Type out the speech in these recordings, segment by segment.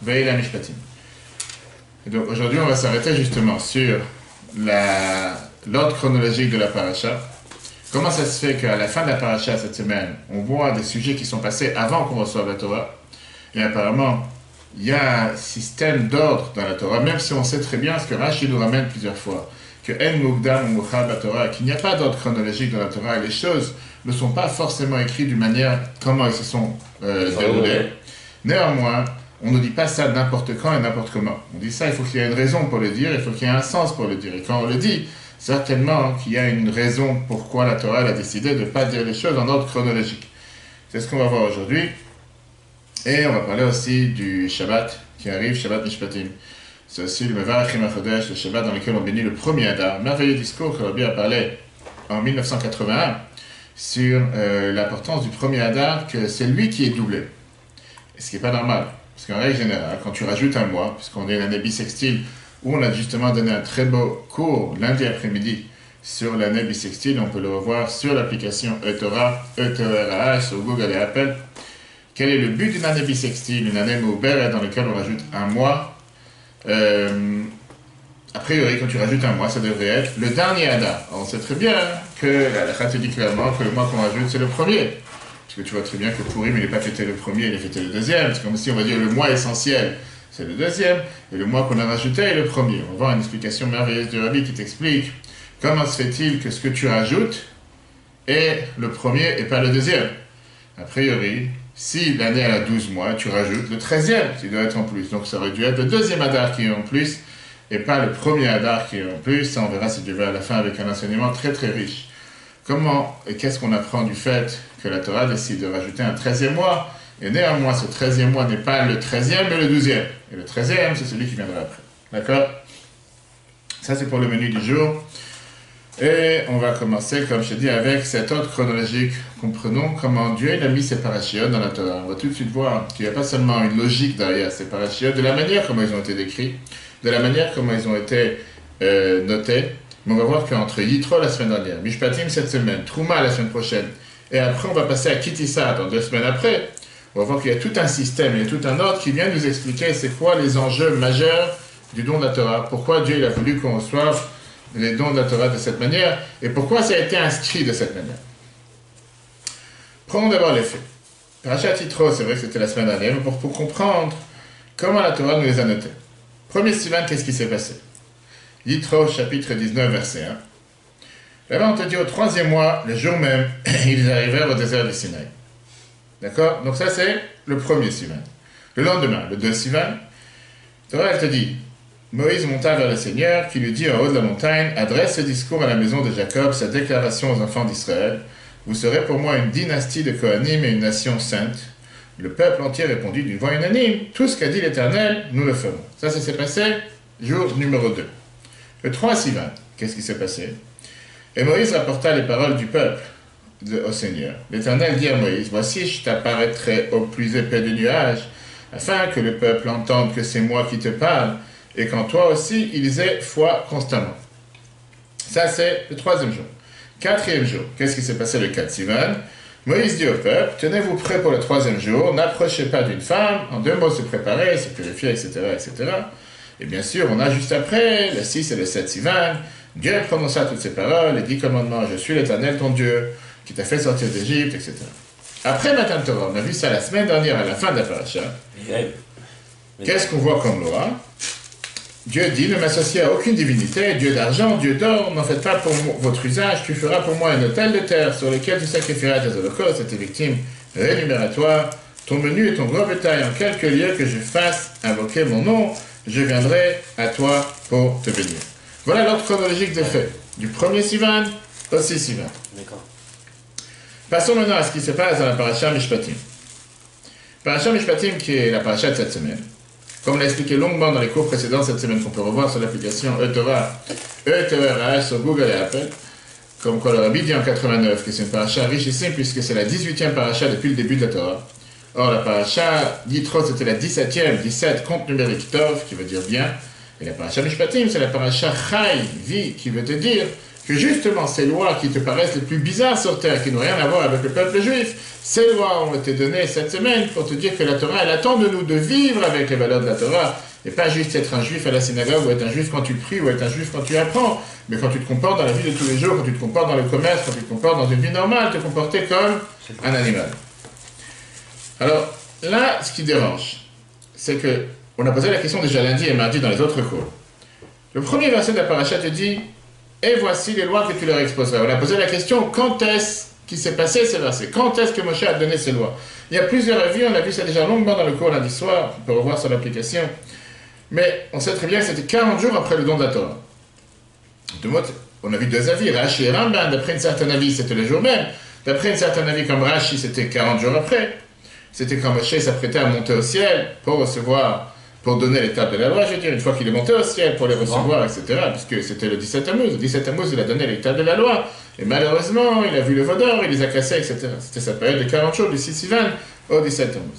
Ve'ila Mishpatim. Et donc aujourd'hui, on va s'arrêter justement sur l'ordre chronologique de la paracha. Comment ça se fait qu'à la fin de la paracha cette semaine, on voit des sujets qui sont passés avant qu'on reçoive la Torah, et apparemment, il y a un système d'ordre dans la Torah, même si on sait très bien ce que Rashi nous ramène plusieurs fois, que En Mukdam ou Mukhab la Torah, qu'il n'y a pas d'ordre chronologique dans la Torah, et les choses ne sont pas forcément écrites d'une manière comment elles se sont déroulées. Néanmoins, on ne dit pas ça n'importe quand et n'importe comment. On dit ça, il faut qu'il y ait une raison pour le dire, il faut qu'il y ait un sens pour le dire. Et quand on le dit, certainement qu'il y a une raison pourquoi la Torah a décidé de ne pas dire les choses en ordre chronologique. C'est ce qu'on va voir aujourd'hui. Et on va parler aussi du Shabbat qui arrive, Shabbat Mishpatim. C'est aussi le Mevarachim HaChodesh, le Shabbat dans lequel on bénit le premier Adar. Merveilleux discours que Rabbi a parlé en 1981 sur l'importance du premier Adar, que c'est lui qui est doublé. Et ce qui n'est pas normal. Parce qu'en règle générale, quand tu rajoutes un mois, puisqu'on est l'année bissextile, où on a justement donné un très beau cours lundi après-midi sur l'année bissextile, on peut le revoir sur l'application eTorah, E-T-O-R-A-H, sur Google et Apple. Quel est le but d'une année bissextile, une année Meuberet dans laquelle on rajoute un mois? A priori, quand tu rajoutes un mois, ça devrait être le dernier Adar. On sait très bien que la halakha te dit clairement que le mois qu'on rajoute, c'est le premier. Parce que tu vois très bien que Purim, il n'est pas fêté le premier, il est fêté le deuxième. C'est comme si on va dire le mois essentiel, c'est le deuxième, et le mois qu'on a rajouté est le premier. On va voir une explication merveilleuse du Rabbi qui t'explique comment se fait-il que ce que tu rajoutes est le premier et pas le deuxième. A priori, si l'année a 12 mois, tu rajoutes le 13e qui doit être en plus. Donc ça aurait dû être le deuxième Adar qui est en plus et pas le premier Adar qui est en plus. Ça, on verra si tu veux à la fin avec un enseignement très très riche. Comment et qu'est-ce qu'on apprend du fait que la Torah décide de rajouter un 13e mois, et néanmoins ce 13e mois n'est pas le 13e mais le 12e. Et le 13e, c'est celui qui viendra après. D'accord? Ça, c'est pour le menu du jour. Et on va commencer, comme je te dis, avec cet ordre chronologique. Comprenons comment Dieu il a mis ces parachiotes dans la Torah. On va tout de suite voir qu'il n'y a pas seulement une logique derrière ces parachiotes, de la manière comment ils ont été décrits, de la manière comment ils ont été notés. Mais on va voir qu'entre Yitro la semaine dernière, Mishpatim cette semaine, Trouma la semaine prochaine, et après on va passer à Kitissa dans 2 semaines après, on va voir qu'il y a tout un système, il y a tout un ordre qui vient nous expliquer c'est quoi les enjeux majeurs du don de la Torah, pourquoi Dieu il a voulu qu'on reçoive les dons de la Torah de cette manière, et pourquoi ça a été inscrit de cette manière. Prenons d'abord les faits. Parashat Yitro, c'est vrai que c'était la semaine dernière, mais pour comprendre comment la Torah nous les a notés. Premier Sivan, qu'est-ce qui s'est passé? Yitro, chapitre 19, verset 1. Là-bas, on te dit au 3e mois, le jour même, ils arrivèrent au désert du Sinaï. D'accord? Donc ça, c'est le premier Sivan. Le lendemain, le 2 Sivan, Torah, elle te dit, Moïse monta vers le Seigneur, qui lui dit en haut de la montagne, adresse ce discours à la maison de Jacob, sa déclaration aux enfants d'Israël. Vous serez pour moi une dynastie de Kohanim et une nation sainte. Le peuple entier répondit d'une voix unanime, tout ce qu'a dit l'Éternel, nous le ferons. Ça s'est passé, jour numéro 2. Le 3 Sivan, qu'est-ce qui s'est passé? Et Moïse rapporta les paroles du peuple au Seigneur. L'Éternel dit à Moïse, voici, je t'apparaîtrai au plus épais des nuages, afin que le peuple entende que c'est moi qui te parle, et qu'en toi aussi, ils aient foi constamment. Ça, c'est le 3e jour. 4e jour, qu'est-ce qui s'est passé le 4 Sivan? Moïse dit au peuple, tenez-vous prêts pour le 3e jour, n'approchez pas d'une femme, en 2 mots, se préparer, se purifier, etc., etc. Et bien sûr, on a juste après, le 6 et le 7 Sivan, Dieu prononça toutes ces paroles, les 10 commandements, je suis l'Éternel ton Dieu, qui t'a fait sortir d'Égypte, etc. Après Matan Torah, on a vu ça la semaine dernière à la fin de la paracha. Qu'est-ce qu'on voit comme loi? Dieu dit, ne m'associez à aucune divinité, Dieu d'argent, Dieu d'or, n'en faites pas pour votre usage, tu feras pour moi un autel de terre sur lequel tu sacrifieras tes holocaustes et tes victimes rémunératoire, ton menu et ton gros bétail en quelque lieu que je fasse invoquer mon nom, je viendrai à toi pour te bénir. Voilà l'ordre chronologique des faits. Du premier Sivan au 6 Sivan. D'accord. Passons maintenant à ce qui se passe dans la paracha Mishpatim. Paracha Mishpatim qui est la paracha de cette semaine. Comme on l'a expliqué longuement dans les cours précédents cette semaine, qu'on peut revoir sur l'application eTorah, E-T-O-R-A-H sur Google et Apple, comme quoi le Rabbi dit en 89 que c'est une paracha richissime puisque c'est la 18e paracha depuis le début de la Torah. Or, la paracha Yitro, c'était la 17e, 17, compte numérique Tov, qui veut dire bien. Et la paracha Mishpatim, c'est la paracha Chai, vie, qui veut te dire que justement ces lois qui te paraissent les plus bizarres sur terre, qui n'ont rien à voir avec le peuple juif, ces lois ont été données cette semaine pour te dire que la Torah, elle attend de nous de vivre avec les valeurs de la Torah, et pas juste être un juif à la synagogue, ou être un juif quand tu pries, ou être un juif quand tu apprends, mais quand tu te comportes dans la vie de tous les jours, quand tu te comportes dans le commerce, quand tu te comportes dans une vie normale, te comporter comme un animal. Alors, là, ce qui dérange, c'est que, on a posé la question déjà lundi et mardi dans les autres cours. Le premier verset de la paracha te dit « Et voici les lois que tu leur exposeras ». On a posé la question « Quand est-ce qu'il s'est passé ces versets? Quand est-ce que Moshe a donné ces lois ?» Il y a plusieurs avis, on a vu ça déjà longuement dans le cours lundi soir, on peut revoir sur l'application. Mais on sait très bien que c'était 40 jours après le don de la Torah. On a vu deux avis, Rashi et Ramban. D'après un certain avis, c'était le jour même. D'après un certain avis comme Rashi, c'était 40 jours après. C'était quand Moshe s'apprêtait à monter au ciel pour recevoir, pour donner les tables de la loi, je veux dire, une fois qu'il est monté au ciel pour les recevoir, etc. Puisque c'était le 17 Tammuz. Le 17 Tammuz, il a donné les tables de la loi. Et malheureusement, il a vu le veau d'or, il les a cassés, etc. C'était sa période de 40 jours, du 6 Sivan au 17 Tammuz.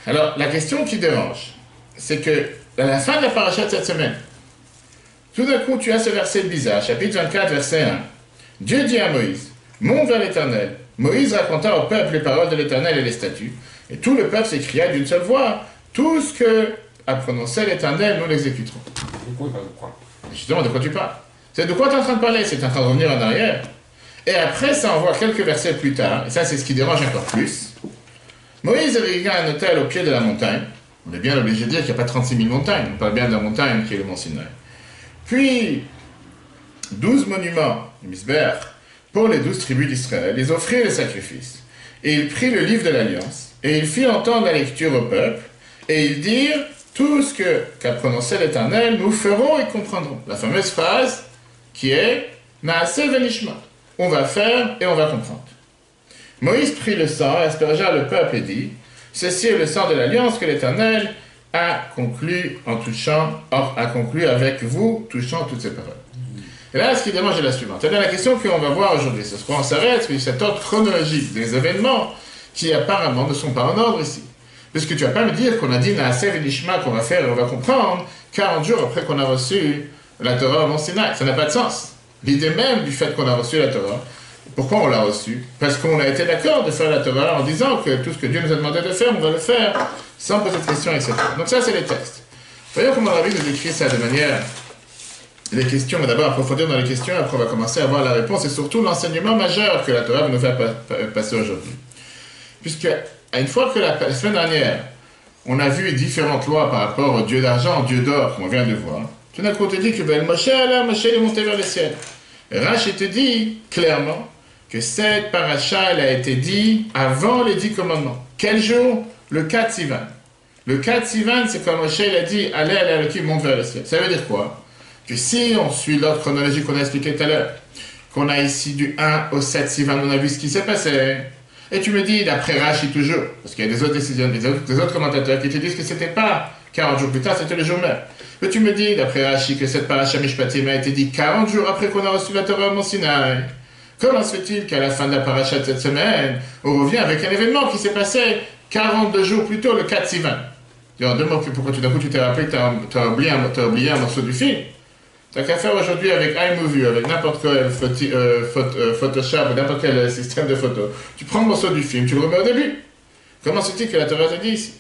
Alors, la question qui dérange, c'est que, à la fin de la paracha de cette semaine, tout d'un coup, tu as ce verset bizarre, chapitre 24, verset 1. Dieu dit à Moïse, monte vers l'Éternel. Moïse raconta au peuple les paroles de l'Éternel et les statuts. Et tout le peuple s'écria d'une seule voix, tout ce que a prononcé l'Éternel, nous l'exécuterons. Justement, de quoi tu parles? C'est de quoi tu es en train de parler? C'est en train de revenir en arrière. Et après, ça envoie quelques versets plus tard, et ça, c'est ce qui dérange encore plus. Moïse érigea un autel au pied de la montagne. On est bien obligé de dire qu'il n'y a pas 36 000 montagnes. On parle bien de la montagne qui est le mont Sinaï. Puis, 12 monuments, le Misber, pour les 12 tribus d'Israël, ils offrirent les sacrifices. Et il prit le livre de l'Alliance, et il fit entendre la lecture au peuple, et ils dirent, tout ce qu'a prononcé l'Éternel, nous ferons et comprendrons. La fameuse phrase qui est, Naaseh venishma. On va faire et on va comprendre. Moïse prit le sang, aspergea le peuple et dit, ceci est le sang de l'Alliance que l'Éternel a conclu avec vous, touchant toutes ces paroles. Et là, ce qui dérange est la suivante. C'est la question qu'on va voir aujourd'hui. C'est ce qu'on s'arrête, c'est cet ordre chronologique des événements qui apparemment ne sont pas en ordre ici. Puisque tu vas pas me dire qu'on a dit Naaseh venishma qu'on va faire et on va comprendre 40 jours après qu'on a reçu la Torah au Mont Sinaï. Ça n'a pas de sens. L'idée même du fait qu'on a reçu la Torah, pourquoi on l'a reçue? Parce qu'on a été d'accord de faire la Torah en disant que tout ce que Dieu nous a demandé de faire, on va le faire sans poser de questions, etc. Donc ça, c'est les textes. Voyons comment Rabbi nous décrit ça de manière... Les questions, on va d'abord approfondir dans les questions, après on va commencer à voir la réponse, et surtout l'enseignement majeur que la Torah va nous faire passer aujourd'hui. Puisque, une fois que la semaine dernière, on a vu différentes lois par rapport au Dieu d'argent, au Dieu d'or, qu'on vient de voir, tout d'un coup on te dit que Moshe est monté vers le ciel. Et Rashi te dit clairement que cette paracha, elle a été dit avant les 10 commandements. Quel jour? Le 4 Sivan. Le 4 Sivan, c'est comme Moshe a dit, allez, qui monte vers le ciel. Ça veut dire quoi? Que si on suit l'ordre chronologique qu'on a expliqué tout à l'heure, qu'on a ici du 1 au 7 Sivan, on a vu ce qui s'est passé. Et tu me dis, d'après Rashi toujours, parce qu'il y a des autres décisions, des autres commentateurs qui te disent que c'était pas 40 jours plus tard, c'était le jour même. Mais tu me dis, d'après Rashi, que cette paracha Mishpatim a été dit 40 jours après qu'on a reçu la Torah au Mont Sinaï. Comment se fait-il qu'à la fin de la paracha de cette semaine, on revient avec un événement qui s'est passé 42 jours plus tôt, le 4 Sivan? Alors, demande pourquoi tout d'un coup tu t'es rappelé que tu as oublié un morceau du film. T'as qu'à faire aujourd'hui avec iMovie, avec n'importe quel Photoshop, n'importe quel système de photo. Tu prends le morceau du film, tu le remets au début. Comment se fait-il que la Torah te dit ici?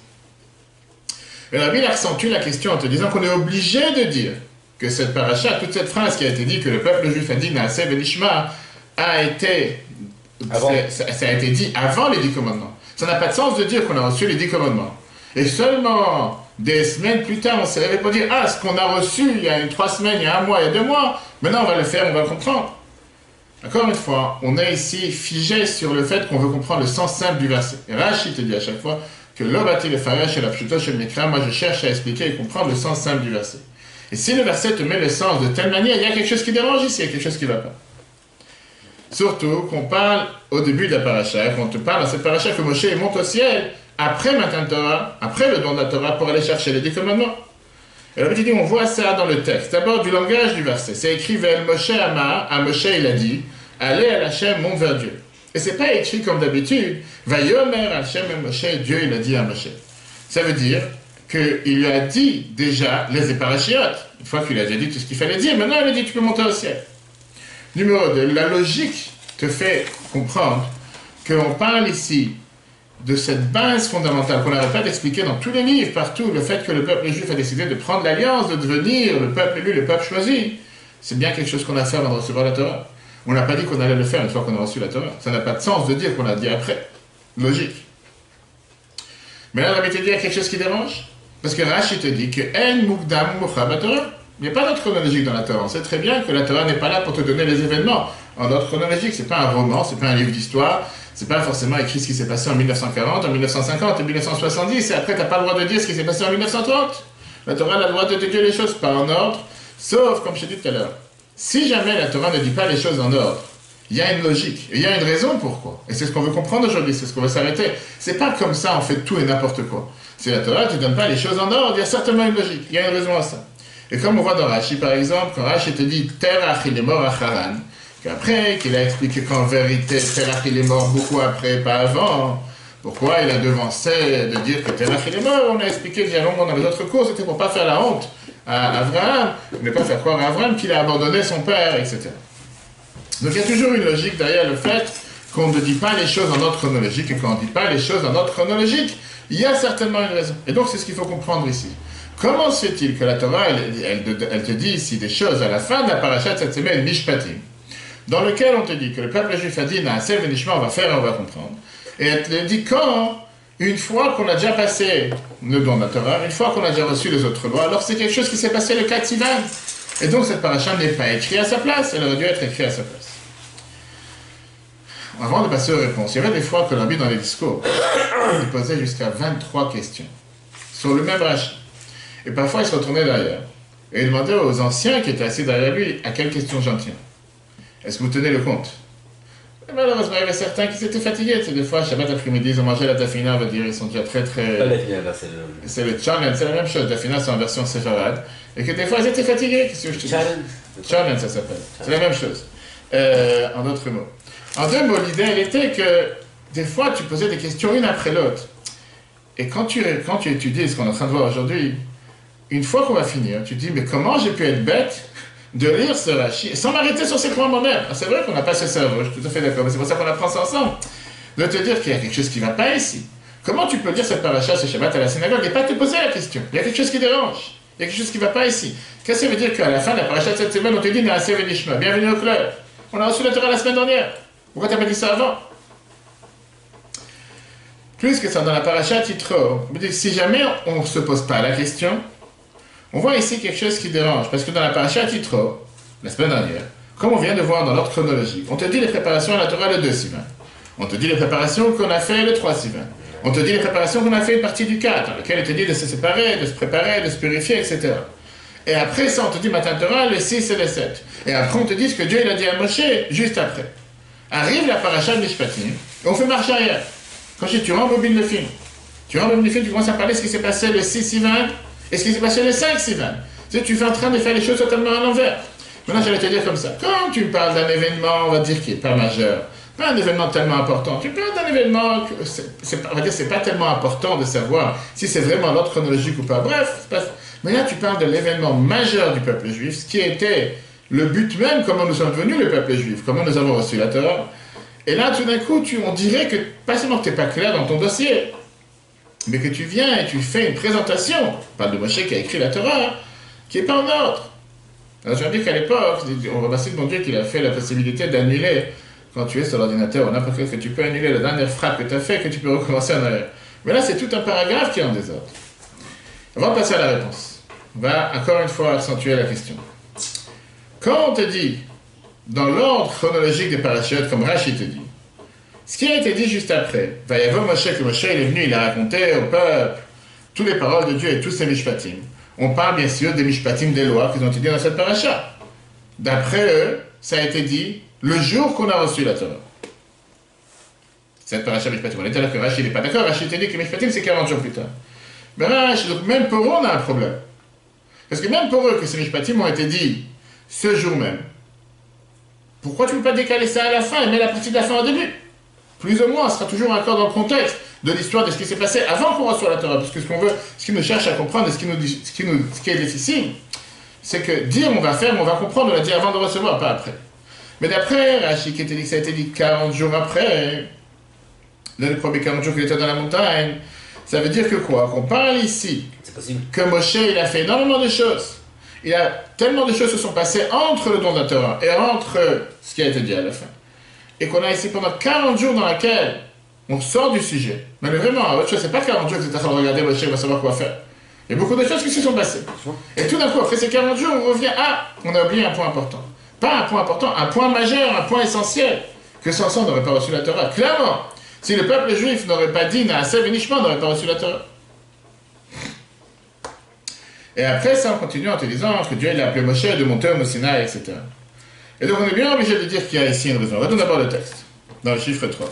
Et Rabbi accentue la question en te disant qu'on est obligé de dire que cette paracha, toute cette phrase qui a été dit, que le peuple juif a dit, Naaseh venishma, a été dit avant les 10 commandements. Ça n'a pas de sens de dire qu'on a reçu les 10 commandements. Et seulement des semaines plus tard, on s'est réveillé pour dire, ce qu'on a reçu il y a 3 semaines, il y a 1 mois, il y a 2 mois, maintenant on va le faire, on va le comprendre. Encore une fois, on est ici figé sur le fait qu'on veut comprendre le sens simple du verset. Et Rashi te dit à chaque fois que l'obati le farash et la pshuto shel mikra, moi je cherche à expliquer et comprendre le sens simple du verset. Et si le verset te met le sens de telle manière, il y a quelque chose qui dérange ici, il y a quelque chose qui ne va pas. Surtout qu'on parle au début de la paracha, qu'on te parle dans cette paracha que Moshe monte au ciel, après Matan Torah, après le don de la Torah, pour aller chercher les 10 commandements. Et là, on voit ça dans le texte. D'abord, du langage du verset. C'est écrit vers Moshe Amar, à Moshe il a dit, allez à Hachem, monte vers Dieu. Et c'est pas écrit comme d'habitude, Vayomer Hachem et Moshe, Dieu il a dit à Moshe. Ça veut dire qu'il lui a dit déjà les éparachiotes. Une fois qu'il a déjà dit tout ce qu'il fallait dire, maintenant il a dit tu peux monter au ciel. Numéro 2, la logique te fait comprendre qu'on parle ici de cette base fondamentale qu'on n'arrête pas d'expliquer dans tous les livres, partout, le fait que le peuple juif a décidé de prendre l'alliance, de devenir le peuple élu, le peuple choisi. C'est bien quelque chose qu'on a fait avant de recevoir la Torah. On n'a pas dit qu'on allait le faire une fois qu'on a reçu la Torah. Ça n'a pas de sens de dire qu'on l'a dit après. Logique. Mais là, Rabbi te dit, il y a quelque chose qui dérange. Parce que Rashi te dit que En Mukdam Muchab Torah. Il n'y a pas d'ordre chronologique dans la Torah. On sait très bien que la Torah n'est pas là pour te donner les événements. En ordre chronologique, c'est pas un roman, c'est pas un livre d'histoire, c'est pas forcément écrit ce qui s'est passé en 1940, en 1950, en 1970, et après t'as pas le droit de dire ce qui s'est passé en 1930. La Torah a le droit de te dire les choses pas en ordre, sauf, comme je t'ai dit tout à l'heure, si jamais la Torah ne dit pas les choses en ordre, il y a une logique, et il y a une raison pourquoi. Et c'est ce qu'on veut comprendre aujourd'hui, c'est ce qu'on veut s'arrêter. C'est pas comme ça, on fait tout et n'importe quoi. Si la Torah ne te donne pas les choses en ordre, il y a certainement une logique, il y a une raison à ça. Et comme on voit dans Rashi, par exemple, quand Rashi te dit « Terach, il est mort à Haran », qu'après, qu'il a expliqué qu'en vérité, Terach, il est mort beaucoup après, pas avant. Pourquoi il a devancé de dire que Terach, il est mort? On a expliqué déjà longuement dans les autres cours, c'était pour pas faire la honte à Abraham, ne pas faire croire à Abraham qu'il a abandonné son père, etc. Donc il y a toujours une logique derrière le fait qu'on ne dit pas les choses en ordre chronologique, et quand on ne dit pas les choses en ordre chronologique, il y a certainement une raison. Et donc c'est ce qu'il faut comprendre ici. Comment se fait-il que la Torah, elle te dit ici des choses à la fin de la paracha de cette semaine, Mishpatim, dans lequel on te dit que le peuple juif a dit, Naaser Venishma, on va faire, on va comprendre. Et elle te dit quand, une fois qu'on a déjà passé le don de la Torah, une fois qu'on a déjà reçu les autres lois, alors c'est quelque chose qui s'est passé le 4 Sivan. Et donc cette paracha n'est pas écrite à sa place, elle aurait dû être écrite à sa place. Avant de passer aux réponses, il y avait des fois que l'Rabbi dans les discours, il posait jusqu'à 23 questions sur le même rachat. Et parfois, il se retournait derrière. Et il demandait aux anciens qui étaient assis derrière lui, à quelle question j'en tiens? Est-ce que vous tenez le compte? Et malheureusement, il y avait certains qui s'étaient fatigués. Des fois, Shabbat après-midi, ils ont mangé la tafina, on va dire, ils sont déjà très... C'est le challenge, c'est la même chose. La tafina, c'est en version séfarade. Et que des fois, ils étaient fatigués. Qu'est-ce que je te dis? Challenge, ça s'appelle. C'est la même chose. En d'autres mots. En deux mots, l'idée, elle était que des fois, tu posais des questions une après l'autre. Et quand tu étudies ce qu'on est en train de voir aujourd'hui, une fois qu'on va finir, tu te dis, mais comment j'ai pu être bête de lire ce Rashi, sans m'arrêter sur ces points moi-même. C'est vrai qu'on n'a pas ce cerveau, je suis tout à fait d'accord, mais c'est pour ça qu'on apprend ça ensemble. De te dire qu'il y a quelque chose qui ne va pas ici. Comment tu peux lire cette paracha, ce Shabbat à la synagogue et pas te poser la question? Il y a quelque chose qui dérange. Il y a quelque chose qui ne va pas ici. Qu'est-ce que ça veut dire qu'à la fin de la paracha de cette semaine, on te dit, Naaser Venishma, bienvenue au club. On a reçu la Torah la semaine dernière. Pourquoi tu n'as pas dit ça avant? Plus que ça, dans la paracha Yitro, si jamais on ne se pose pas la question, on voit ici quelque chose qui dérange. Parce que dans la paracha Yitro, la semaine dernière, comme on vient de voir dans l'ordre chronologique, on te dit les préparations à la Torah le 2 Sivan. On te dit les préparations qu'on a fait le 3 Sivan. On te dit les préparations qu'on a fait une partie du 4, dans lequel il te dit de se séparer, de se préparer, de se purifier, etc. Et après ça, on te dit Matan Torah, le 6 et le 7. Et après, on te dit ce que Dieu il a dit à Moshe juste après. Arrive la paracha de Mishpatim, et on fait marche arrière. Quand tu rembobines le film, tu commences à parler de ce qui s'est passé le 6 Sivan et ce qui s'est passé le 5 Sivan. Tu es en train de faire les choses totalement à l'envers. Maintenant, j'allais te dire comme ça. Quand tu me parles d'un événement, on va dire qui n'est pas majeur, pas un événement tellement important, tu parles d'un événement, on va dire c'est pas tellement important de savoir si c'est vraiment l'ordre chronologique ou pas. Bref, mais là, tu parles de l'événement majeur du peuple juif, ce qui était le but même, comment nous sommes devenus le peuple juif, comment nous avons reçu la Torah. Et là, tout d'un coup, on dirait que, pas seulement que tu n'es pas clair dans ton dossier, mais que tu viens et tu fais une présentation, on parle de Moshe qui a écrit la Torah, qui n'est pas en ordre. Alors je dis qu'à l'époque, on remercie de mon Dieu qu'il a fait la possibilité d'annuler, quand tu es sur l'ordinateur ou n'importe quoi, que tu peux annuler la dernière frappe que tu as fait, que tu peux recommencer en arrière. Mais là, c'est tout un paragraphe qui est en désordre. Avant de passer à la réponse, on va encore une fois accentuer la question. Quand on te dit, dans l'ordre chronologique des parachutes, comme Rashi te dit, ce qui a été dit juste après, va y avoir Moshe, que Moshe il est venu, il a raconté au peuple toutes les paroles de Dieu et tous ses mishpatim. On parle bien sûr des mishpatim, des lois qu'ils ont été dit dans cette paracha. D'après eux, ça a été dit le jour qu'on a reçu la Torah. Cette paracha mishpatim, on était là que Rashi n'est pas d'accord, Rashi te dit que mishpatim c'est 40 jours plus tard. Mais Rashi, donc même pour eux on a un problème. Parce que même pour eux que ces mishpatim ont été dit ce jour même, pourquoi tu ne peux pas décaler ça à la fin et mettre la partie de la fin au début? Plus ou moins, on sera toujours encore dans le contexte. de l'histoire de ce qui s'est passé avant qu'on reçoive la Torah. Parce que ce qu'on veut, ce qui nous cherche à comprendre et ce qui est difficile, c'est que dire on va faire, mais on va comprendre, on l'a dit avant de recevoir, pas après. Mais d'après Rashi qui était dit que ça a été dit 40 jours après, les premiers 40 jours qu'il était dans la montagne, ça veut dire que quoi? Qu'on parle ici que Moshe il a fait énormément de choses. Il a tellement de choses se sont passées entre le don de la Torah et entre ce qui a été dit à la fin. Et qu'on a ici pendant 40 jours dans laquelle on sort du sujet. Mais vraiment, autre chose, c'est pas 40 jours que tu es en train de regarder Moshe, il va savoir quoi faire. Il y a beaucoup de choses qui se sont passées. Et tout d'un coup, après ces 40 jours, on revient, on a oublié un point important. Pas un point important, un point majeur, un point essentiel, que sans ça, on n'aurait pas reçu la Torah. Clairement, si le peuple juif n'aurait pas dit Naasev et Nishma, on n'aurait pas reçu la Torah. Et après ça, on continue en te disant que Dieu il a appelé Moshe de monter au Sinaï, etc. Et donc on est bien obligé de dire qu'il y a ici une raison. Regardons d'abord le texte, dans le chiffre 3.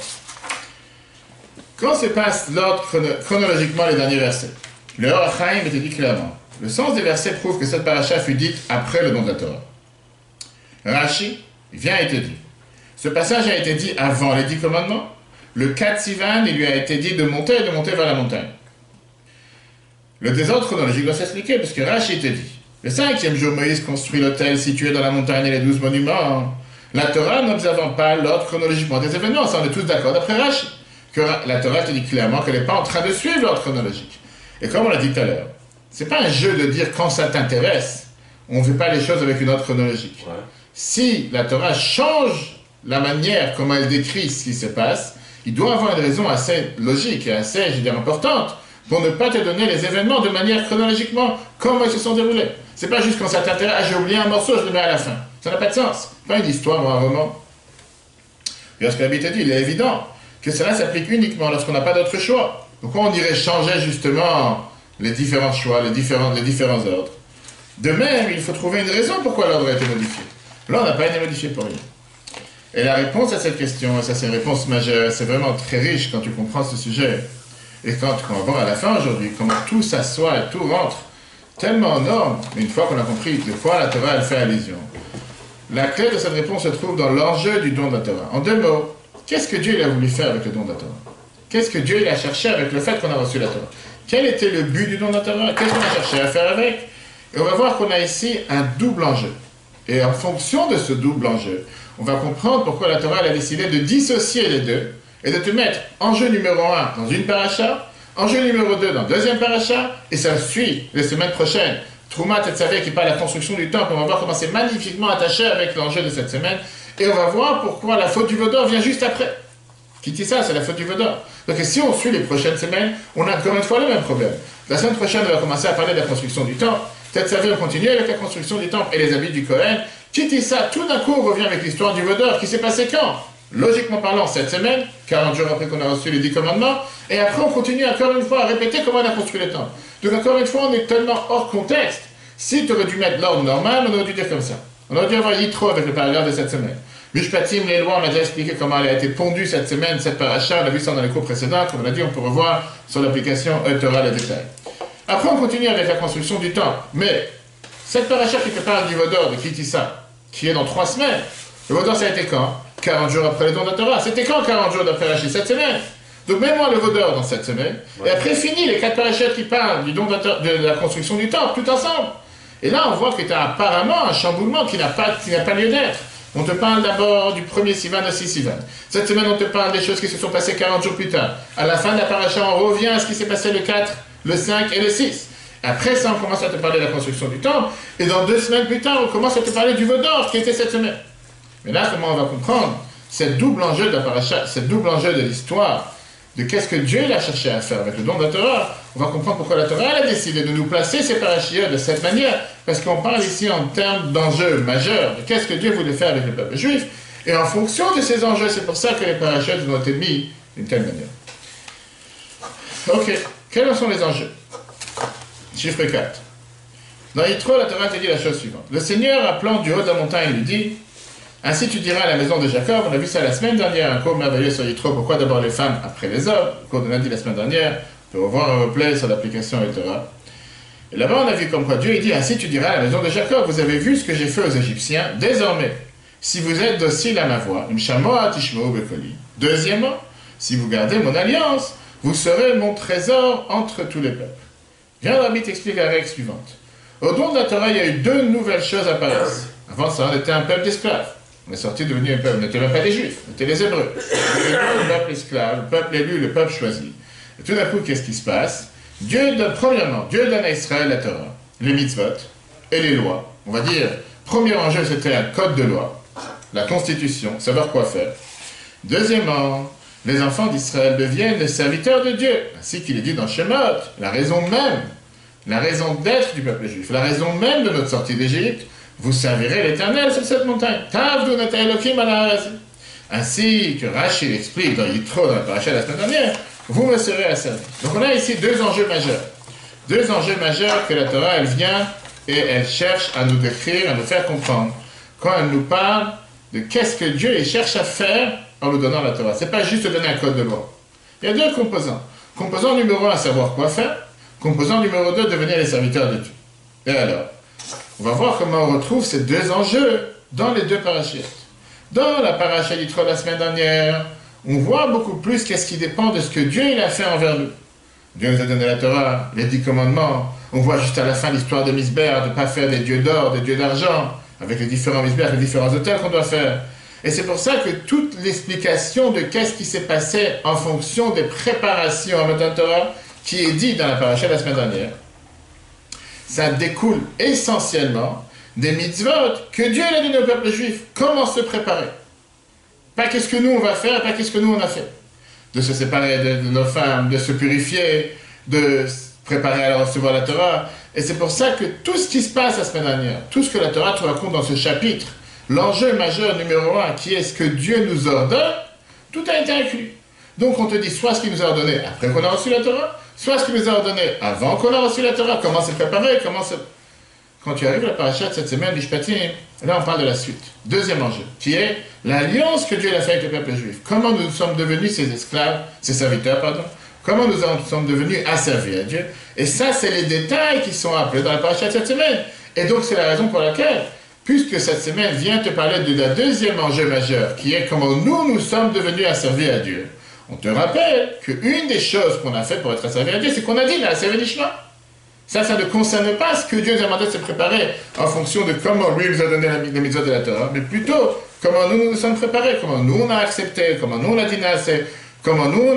Quand se passe l'ordre chronologiquement les derniers versets, le Or HaChaim était dit clairement. Le sens des versets prouve que cette paracha fut dite après le don de la Torah. Rashi vient et te dit. Ce passage a été dit avant les 10 commandements. Le 4 Sivan, il lui a été dit de monter vers la montagne. Le désordre chronologique doit s'expliquer, parce que Rashi te dit. Le 5e jour, Moïse construit l'autel situé dans la montagne et les 12 monuments. La Torah n'observant pas l'ordre chronologiquement des événements, ça on est tous d'accord d'après Rashi. Que la Torah te dit clairement qu'elle n'est pas en train de suivre l'ordre chronologique. Et comme on l'a dit tout à l'heure, c'est pas un jeu de dire quand ça t'intéresse, on ne fait pas les choses avec une ordre chronologique. Ouais. Si la Torah change la manière comment elle décrit ce qui se passe, il doit avoir une raison assez logique et assez, je veux dire, importante pour ne pas te donner les événements de manière chronologiquement comment ils se sont déroulés. C'est pas juste quand ça t'intéresse, j'ai oublié un morceau, je le mets à la fin. Ça n'a pas de sens. Pas une histoire ou un roman. Et ce que l'habitude dit, il est évident que cela s'applique uniquement lorsqu'on n'a pas d'autre choix. Pourquoi on irait changer justement les différents choix, les différents ordres? De même, il faut trouver une raison pourquoi l'ordre a été modifié. Là, on n'a pas été modifié pour rien. Et la réponse à cette question, et ça c'est une réponse majeure, c'est vraiment très riche quand tu comprends ce sujet. Et quand on va voir à la fin aujourd'hui, comment tout s'assoit et tout rentre tellement en ordre, une fois qu'on a compris de quoi la Torah elle fait allusion. La clé de cette réponse se trouve dans l'enjeu du don de la Torah. En 2 mots, qu'est-ce que Dieu il a voulu faire avec le don de la Torah? Qu'est-ce que Dieu il a cherché avec le fait qu'on a reçu la Torah? Quel était le but du don de la Torah? Qu'est-ce qu'on a cherché à faire avec? Et on va voir qu'on a ici un double enjeu. Et en fonction de ce double enjeu, on va comprendre pourquoi la Torah elle a décidé de dissocier les deux et de te mettre enjeu numéro 1 dans une paracha, enjeu numéro 2 dans la deuxième paracha, et ça suit les semaines prochaines. Trouma Tetzavé qui parle de la construction du temple, on va voir comment c'est magnifiquement attaché avec l'enjeu de cette semaine, et on va voir pourquoi la faute du Vaudor vient juste après. Qui dit ça, c'est la faute du Vaudor. Donc si on suit les prochaines semaines, on a encore une fois le même problème. La semaine prochaine, on va commencer à parler de la construction du temple. Tetzavé, on continue avec la construction du temple et les habits du Kohen. Qui dit ça, tout d'un coup, on revient avec l'histoire du Vaudor, qui s'est passé quand? Logiquement parlant, cette semaine, 40 jours après qu'on a reçu les 10 commandements, et après on continue encore une fois à répéter comment on a construit le temple. Donc encore une fois, on est tellement hors contexte. Si tu aurais dû mettre l'ordre normal, on aurait dû dire comme ça. On aurait dû avoir Yitro avec le paragraphe de cette semaine. Mishpatim, les lois, on a déjà expliqué comment elle a été pondue cette semaine, cette paracha, on a vu ça dans les cours précédents, comme on a dit, on peut revoir sur l'application Torah les détails. Après on continue avec la construction du temple, mais cette paracha qui te parle du Vaudor, de Kitissa, qui est dans 3 semaines, le Vaudor ça a été quand? 40 jours après le don de la Torah. C'était quand 40 jours d'après Rashi? Cette semaine. Donc mets-moi le Vaudor dans cette semaine. Ouais. Et après fini les 4 parachutes qui parlent du don de la construction du temple, tout ensemble. Et là on voit que tu as apparemment un chamboulement qui n'a pas lieu d'être. On te parle d'abord du premier Sivan au 6 Sivan. Cette semaine on te parle des choses qui se sont passées 40 jours plus tard. À la fin de la paracha on revient à ce qui s'est passé le 4, le 5 et le 6. Après ça on commence à te parler de la construction du temple. Et dans 2 semaines plus tard on commence à te parler du Vaudor qui était cette semaine. Mais là, comment on va comprendre cette double enjeu de la paracha, cette double enjeu de l'histoire, de qu'est-ce que Dieu a cherché à faire avec le don de la Torah? On va comprendre pourquoi la Torah a décidé de nous placer ces parachiotes de cette manière, parce qu'on parle ici en termes d'enjeux majeurs, de qu'est-ce que Dieu voulait faire avec le peuple juif, et en fonction de ces enjeux, c'est pour ça que les parachiotes ont été mis d'une telle manière. Ok, quels sont les enjeux? Chiffre 4. Dans Yitro, la Torah te dit la chose suivante. Le Seigneur, appelant du haut de la montagne, lui dit: ainsi tu diras à la maison de Jacob, on a vu ça la semaine dernière, un cours merveilleux sur Yitro, pourquoi d'abord les femmes après les hommes, le cours de lundi la semaine dernière, on peut revoir un replay sur l'application Torah. Et là-bas on a vu comme quoi Dieu il dit, ainsi tu diras à la maison de Jacob, vous avez vu ce que j'ai fait aux Égyptiens, désormais, si vous êtes docile à ma voix, deuxièmement, si vous gardez mon alliance, Vous serez mon trésor entre tous les peuples. Viens, le Rabbi t'explique la règle suivante. Au don de la Torah, il y a eu deux nouvelles choses apparaissent. Avant ça, on était un peuple d'esclaves. On est sorti devenu un peuple. On n'était même pas des Juifs, on était les Hébreux. Le peuple esclave, le peuple élu, le peuple choisi. Et tout d'un coup, qu'est-ce qui se passe? Premièrement, Dieu donne à Israël la Torah, les mitzvot et les lois. On va dire, premier enjeu, c'était un code de loi, la constitution, savoir quoi faire. Deuxièmement, les enfants d'Israël deviennent les serviteurs de Dieu, ainsi qu'il est dit dans Shemot, la raison d'être du peuple juif, la raison même de notre sortie d'Égypte, vous servirez l'Éternel sur cette montagne. Ainsi que Rachid explique dans Yitro, dans la paracha la semaine dernière, vous me serez à servir. Donc on a ici deux enjeux majeurs. Deux enjeux majeurs que la Torah, elle vient et elle cherche à nous décrire, à nous faire comprendre. Quand elle nous parle de qu'est-ce que Dieu cherche à faire en nous donnant la Torah. Ce n'est pas juste donner un code de loi. Il y a deux composants. Composant numéro 1, savoir quoi faire. Composant numéro 2, devenir les serviteurs de Dieu. Et alors, on va voir comment on retrouve ces deux enjeux dans les deux parachutes. Dans la paracha d'Yitro la semaine dernière, on voit beaucoup plus qu'est-ce qui dépend de ce que Dieu il a fait envers nous. Dieu nous a donné la Torah, les 10 commandements. On voit juste à la fin l'histoire de Misbère, de ne pas faire des dieux d'or, des dieux d'argent, avec les différents Misbères, les différents autels qu'on doit faire. Et c'est pour ça que toute l'explication de qu'est-ce qui s'est passé en fonction des préparations à Matan Torah, qui est dit dans la paracha la semaine dernière, ça découle essentiellement des mitzvot que Dieu a donné au peuple juif. Comment se préparer? Pas qu'est-ce que nous on va faire, pas qu'est-ce que nous on a fait. De se séparer de nos femmes, de se purifier, de se préparer à recevoir la Torah. Et c'est pour ça que tout ce qui se passe la semaine dernière, tout ce que la Torah te raconte dans ce chapitre, l'enjeu majeur numéro 1, qui est ce que Dieu nous ordonne, tout a été inclus. Donc on te dit soit ce qu'il nous a ordonné après qu'on a reçu la Torah, soit ce qu'il nous a ordonné avant qu'on a reçu la Torah, comment se préparer, comment se... Quand tu arrives à la paracha de cette semaine, Mishpatim, là on parle de la suite. Deuxième enjeu, qui est l'alliance que Dieu a fait avec le peuple juif. Comment nous sommes devenus ses esclaves, ses serviteurs, pardon. Comment nous sommes devenus asservis à Dieu. Et ça, c'est les détails qui sont appelés dans la paracha de cette semaine. Et donc c'est la raison pour laquelle, puisque cette semaine vient te parler de la deuxième enjeu majeur, qui est comment nous sommes devenus asservis à Dieu. On te rappelle qu'une des choses qu'on a fait pour être asservis à Dieu, c'est qu'on a dit la Sévénishma. Ça ne concerne pas ce que Dieu nous a demandé de se préparer en fonction de comment lui nous a donné les mitzvot de la Torah, mais plutôt comment nous nous sommes préparés, comment nous on a accepté, comment nous on a dit Naaseh, comment nous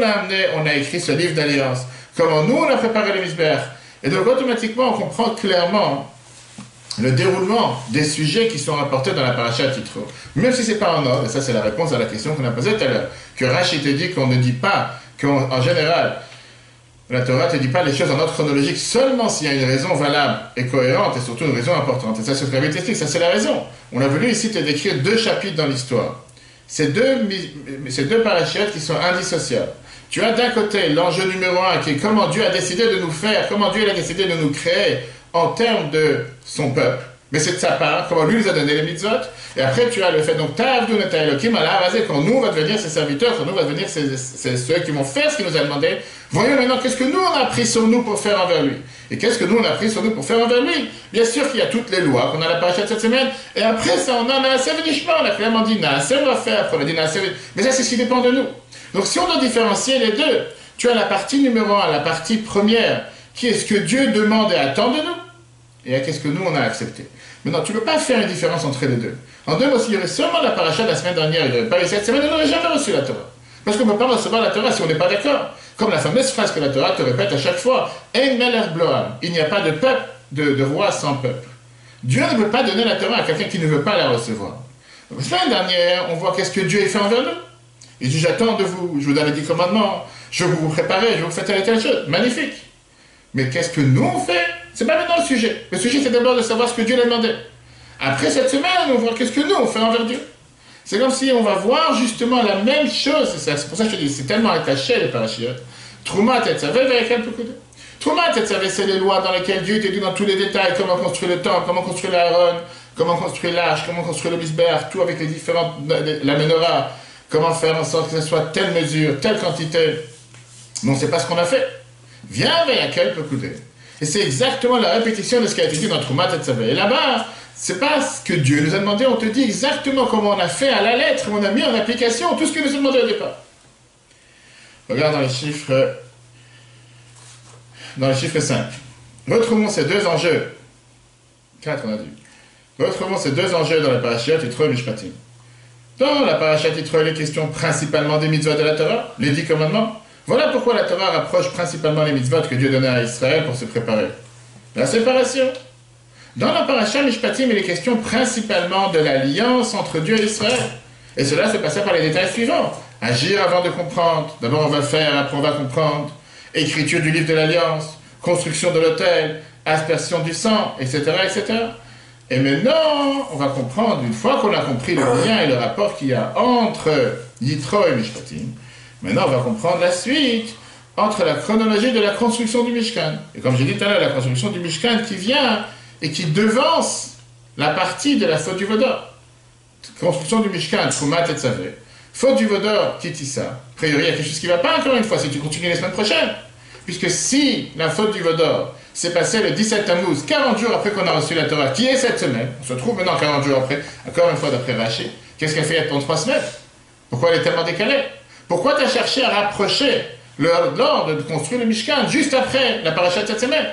on a écrit ce livre d'alliance, comment nous on a préparé les misbères. Et donc automatiquement on comprend clairement le déroulement des sujets qui sont rapportés dans la paracha Yitro. Même si ce n'est pas en ordre, et ça c'est la réponse à la question qu'on a posée tout à l'heure, que Rachid te dit qu'on ne dit pas, qu'en général, la Torah ne te dit pas les choses en ordre chronologique seulement s'il y a une raison valable et cohérente et surtout une raison importante. Et ça, c'est ce que Rabbi t'explique, ça c'est la raison. On a voulu ici te décrire deux chapitres dans l'histoire. Ces deux parachutes qui sont indissociables. Tu as d'un côté l'enjeu numéro 1 qui est comment Dieu a décidé de nous faire, comment Dieu a décidé de nous créer en termes de son peuple. Mais c'est de sa part, comment lui nous a donné les mitzvot. Et après, tu as le fait, donc, Ta'avdu neta Elokim, quand nous, on va devenir ses serviteurs, quand nous, on va devenir ceux qui vont faire ce qu'il nous a demandé. Voyons maintenant, qu'est-ce que nous, on a pris sur nous pour faire envers lui. Et qu'est-ce que nous, on a pris sur nous pour faire envers lui. Bien sûr qu'il y a toutes les lois qu'on a la paracha de cette semaine. Et après ça, on a Naaseh v'nishma. On a clairement dit Naaseh, on va faire. Après, on a dit Naaseh. Mais ça, c'est ce qui dépend de nous. Donc, si on doit différencier les deux, tu as la partie numéro 1, la partie première, qui est ce que Dieu demande et attend de nous. Et qu'est-ce que nous, on a accepté. Maintenant, tu ne peux pas faire une différence entre les deux. En deux mots, s'il y aurait seulement la paracha de la semaine dernière, il n'y aurait pas eu cette semaine, on n'aurait jamais reçu la Torah. Parce qu'on ne peut pas recevoir la Torah si on n'est pas d'accord. Comme la fameuse phrase que la Torah te répète à chaque fois, En melech bloam, il n'y a pas de peuple, de roi sans peuple. Dieu ne peut pas donner la Torah à quelqu'un qui ne veut pas la recevoir. Donc, la semaine dernière, on voit qu'est-ce que Dieu a fait envers nous. Il dit, j'attends de vous, je vous donne les 10 commandements, je vais vous préparer, je vais vous faire telle et telle chose. Magnifique. Mais qu'est-ce que nous on fait? C'est pas maintenant le sujet. Le sujet, c'est d'abord de savoir ce que Dieu l'a demandé. Après cette semaine, on va voir qu'est-ce que nous, on fait envers Dieu. C'est comme si on va voir justement la même chose. C'est pour ça que je te dis, c'est tellement attaché les parachutes. Trouma Tetzavé, avec un peu de. Trouma Tetzavé, c'est les lois dans lesquelles Dieu te dit dans tous les détails comment construire le temple, comment construire l'Aaron, comment construire l'arche, comment construire le misbère, tout avec les différentes, la menorah, comment faire en sorte que ce soit telle mesure, telle quantité. Mais on ne sait pas ce qu'on a fait. Viens avec quelques coups d'œil. Et c'est exactement la répétition de ce qui a été dit dans Trouma Tetzavé. Et là-bas, c'est pas ce que Dieu nous a demandé, on te dit exactement comment on a fait à la lettre, on a mis en application tout ce qu'il nous a demandé au départ. Regarde dans les chiffres dans le chiffre 5. Retrouvons ces deux enjeux. 4, on a dit. Retrouvons ces deux enjeux dans la parashat Yitro et Mishpatim. Dans la parashat Yitro, il est question principalement des mitzvot de la Torah, les 10 commandements. Voilà pourquoi la Torah rapproche principalement les mitzvot que Dieu donnait à Israël pour se préparer. La séparation. Dans la parashat Mishpatim, il est question principalement de l'alliance entre Dieu et Israël. Et cela se passait par les détails suivants. Agir avant de comprendre. D'abord on va faire, après on va comprendre. Écriture du livre de l'Alliance, construction de l'autel, aspersion du sang, etc., etc. Et maintenant, on va comprendre, une fois qu'on a compris le lien et le rapport qu'il y a entre Yitro et Mishpatim, maintenant on va comprendre la suite entre la chronologie de la construction du Mishkan. Et comme j'ai dit tout à l'heure, la construction du Mishkan qui vient et qui devance la partie de la faute du Vaudor. Construction du Mishkan, Troumat et Tzavé. Faute du Vaudor, Kitissa. A priori, il y a quelque chose qui ne va pas encore une fois, si tu continues les semaines prochaines. Puisque si la faute du Vaudor s'est passée le 17 Tammuz, 40 jours après qu'on a reçu la Torah, qui est cette semaine, on se trouve maintenant 40 jours après, encore une fois d'après Rashi, qu'est-ce qu'elle fait pendant 3 semaines? Pourquoi elle est tellement décalée? Pourquoi tu as cherché à rapprocher l'ordre de construire le Mishkan juste après la paracha de cette semaine?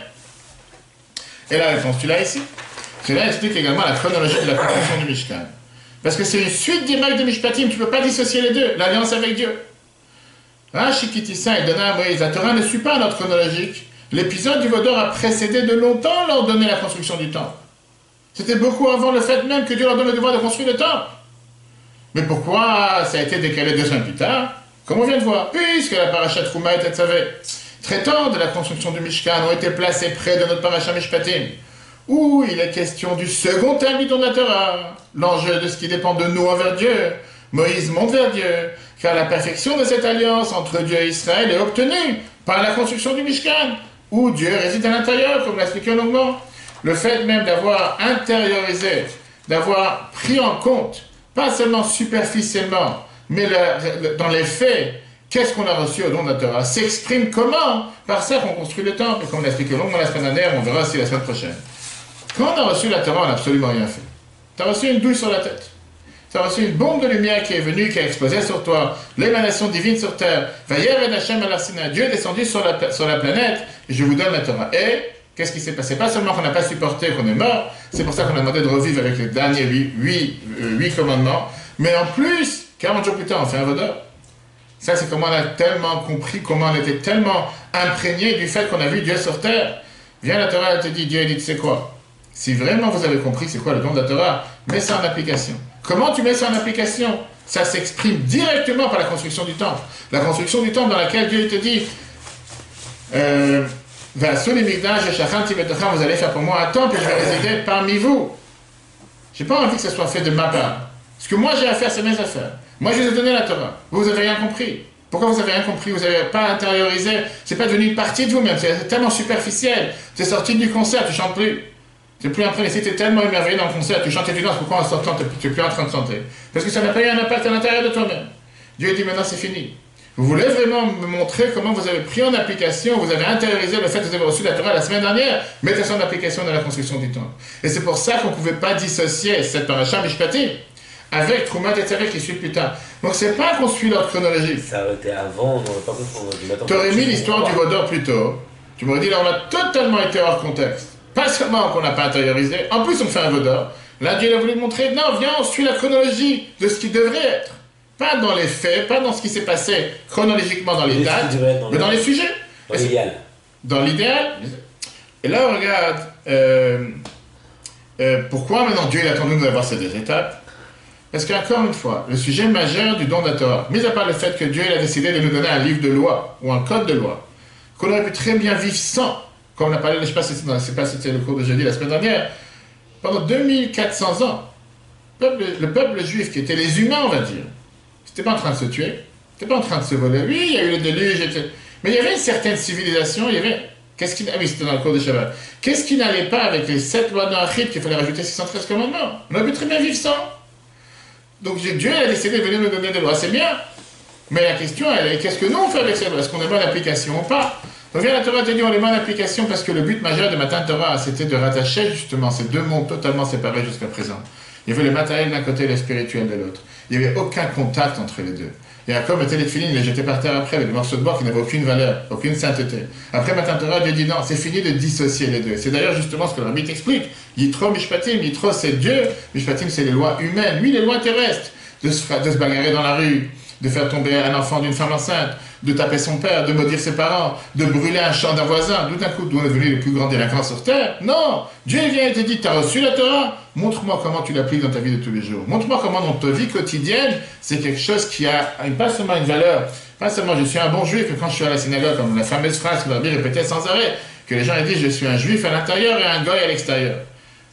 Et la réponse, tu l'as ici. Cela explique également la chronologie de la construction du Mishkan. Parce que c'est une suite d'images de Mishpatim, tu ne peux pas dissocier les deux, l'alliance avec Dieu. Rashi Kitissa et donna à Moïse, la Torah ne suit pas notre chronologique. L'épisode du Vaudor a précédé de longtemps leur donner la construction du temple. C'était beaucoup avant le fait même que Dieu leur donne le devoir de construire le temple. Mais pourquoi ça a été décalé 2 semaines plus tard? Comme on vient de voir, puisque la paracha Trouma et Tetzavé, traitant de la construction du Mishkan, ont été placés près de notre paracha Mishpatim, où il est question du second thème du don de la Torah, l'enjeu de ce qui dépend de nous envers Dieu. Moïse monte vers Dieu, car la perfection de cette alliance entre Dieu et Israël est obtenue par la construction du Mishkan, où Dieu réside à l'intérieur, comme l'a expliqué longuement. Le fait même d'avoir intériorisé, d'avoir pris en compte, pas seulement superficiellement, mais dans les faits, qu'est-ce qu'on a reçu au don de la Torah, s'exprime comment? Par ça qu'on construit le temple, et comme on l'a expliqué longuement la semaine dernière, on verra aussi la semaine prochaine. Quand on a reçu la Torah, on n'a absolument rien fait. Tu as reçu une douille sur la tête. Tu as reçu une bombe de lumière qui est venue, qui a explosé sur toi, l'émanation divine sur terre. Vayered Hashem al Sinai. Dieu est descendu sur la planète, et je vous donne la Torah. Et qu'est-ce qui s'est passé? Pas seulement qu'on n'a pas supporté, qu'on est mort, c'est pour ça qu'on a demandé de revivre avec les derniers 8 commandements, mais en plus, 40 jours plus tard, on fait un vaudor. Ça, c'est comment on a tellement compris, comment on était tellement imprégné du fait qu'on a vu Dieu sur terre. Viens la Torah, elle te dit, Dieu dit, tu sais quoi? Si vraiment vous avez compris c'est quoi le don de la Torah, mets ça en application. Comment tu mets ça en application? Ça s'exprime directement par la construction du temple. La construction du temple dans laquelle Dieu te dit vous allez faire pour moi un temple et je vais résider parmi vous. Je n'ai pas envie que ce soit fait de ma part. Ce que moi j'ai à faire, c'est mes affaires. Moi je vous ai donné la Torah. Vous n'avez rien compris. Pourquoi vous n'avez rien compris? Vous n'avez pas intériorisé. C'est pas devenu une partie de vous-même. C'est tellement superficiel. Tu es sorti du concert, tu chantes plus. Tu n'es plus en train d'essayer, tu es tellement émerveillé dans le concert, tu chantais du danse, pourquoi en sortant, tu n'es plus en train de chanter? Parce que ça n'a pas eu un impact à l'intérieur de toi-même. Dieu dit maintenant c'est fini. Vous voulez vraiment me montrer comment vous avez pris en application, vous avez intériorisé le fait que vous avez reçu la Torah la semaine dernière, mettez ça en application dans la construction du temple. Et c'est pour ça qu'on ne pouvait pas dissocier cette paracha Mishpatim avec Troumat et Tzavé qui suit plus tard. Donc c'est pas qu'on suit l'ordre chronologique. Ça aurait été avant, on n'aurait pas compris. Tu aurais mis l'histoire du Vaudor plus tôt, tu m'aurais dit là on a totalement été hors contexte. Pas seulement qu'on n'a pas intériorisé, en plus on fait un vaudor. Là, Dieu a voulu montrer, non, viens, on suit la chronologie de ce qui devrait être. Pas dans les faits, pas dans ce qui s'est passé chronologiquement dans les dates, mais dans les sujets. Dans l'idéal. Dans l'idéal. Et là, on regarde, pourquoi maintenant Dieu a attendu d'avoir ces 2 étapes? Parce qu'encore une fois, le sujet majeur du don de la Torah, mis à part le fait que Dieu a décidé de nous donner un livre de loi, ou un code de loi, qu'on aurait pu très bien vivre sans, comme on a parlé, je ne sais pas si c'était le cours de jeudi la semaine dernière, pendant 2400 ans, le peuple juif, qui était les humains, on va dire, n'était pas en train de se tuer, n'était pas en train de se voler. Oui, il y a eu le déluge, mais il y avait une certaine civilisation, il y avait... oui, c'était dans le cours de Shabbat. Qu'est-ce qui n'allait pas avec les 7 lois d'Achid qu'il fallait rajouter 613 commandements? On aurait pu très bien vivre sans. Donc Dieu a décidé de venir nous donner des lois, c'est bien. Mais la question, elle est, qu'est-ce que nous on fait avec ces lois? Est-ce qu'on les met en application ou pas? Donc la Torah te dit on les met en application parce que le but majeur de Matan Torah, c'était de rattacher justement ces 2 mondes totalement séparés jusqu'à présent. Il y avait le matériel d'un côté et le spirituel de l'autre. Il n'y avait aucun contact entre les deux. Yaakov mettait les tefilines, il les jetait par terre après, avec des morceaux de bois qui n'avaient aucune valeur, aucune sainteté. Après Matan Torah, Dieu dit non, c'est fini de dissocier les deux. C'est d'ailleurs justement ce que le Rabbi t'explique. Yitro Mishpatim, Yitro c'est Dieu, Mishpatim c'est les lois humaines, lui les lois terrestres, de se bagarrer dans la rue, de faire tomber un enfant d'une femme enceinte, de taper son père, de maudire ses parents, de brûler un champ d'un voisin, tout d'un coup, d'où on est devenu les plus grands délinquants sur terre. Non, Dieu vient et te dit, tu as reçu la Torah, montre-moi comment tu l'appliques dans ta vie de tous les jours. Montre-moi comment dans ta vie quotidienne, c'est quelque chose qui a pas seulement une valeur, pas seulement je suis un bon juif, que quand je suis à la synagogue, comme la fameuse phrase que Rabbi répétait sans arrêt, que les gens aient dit, je suis un juif à l'intérieur et un goy à l'extérieur.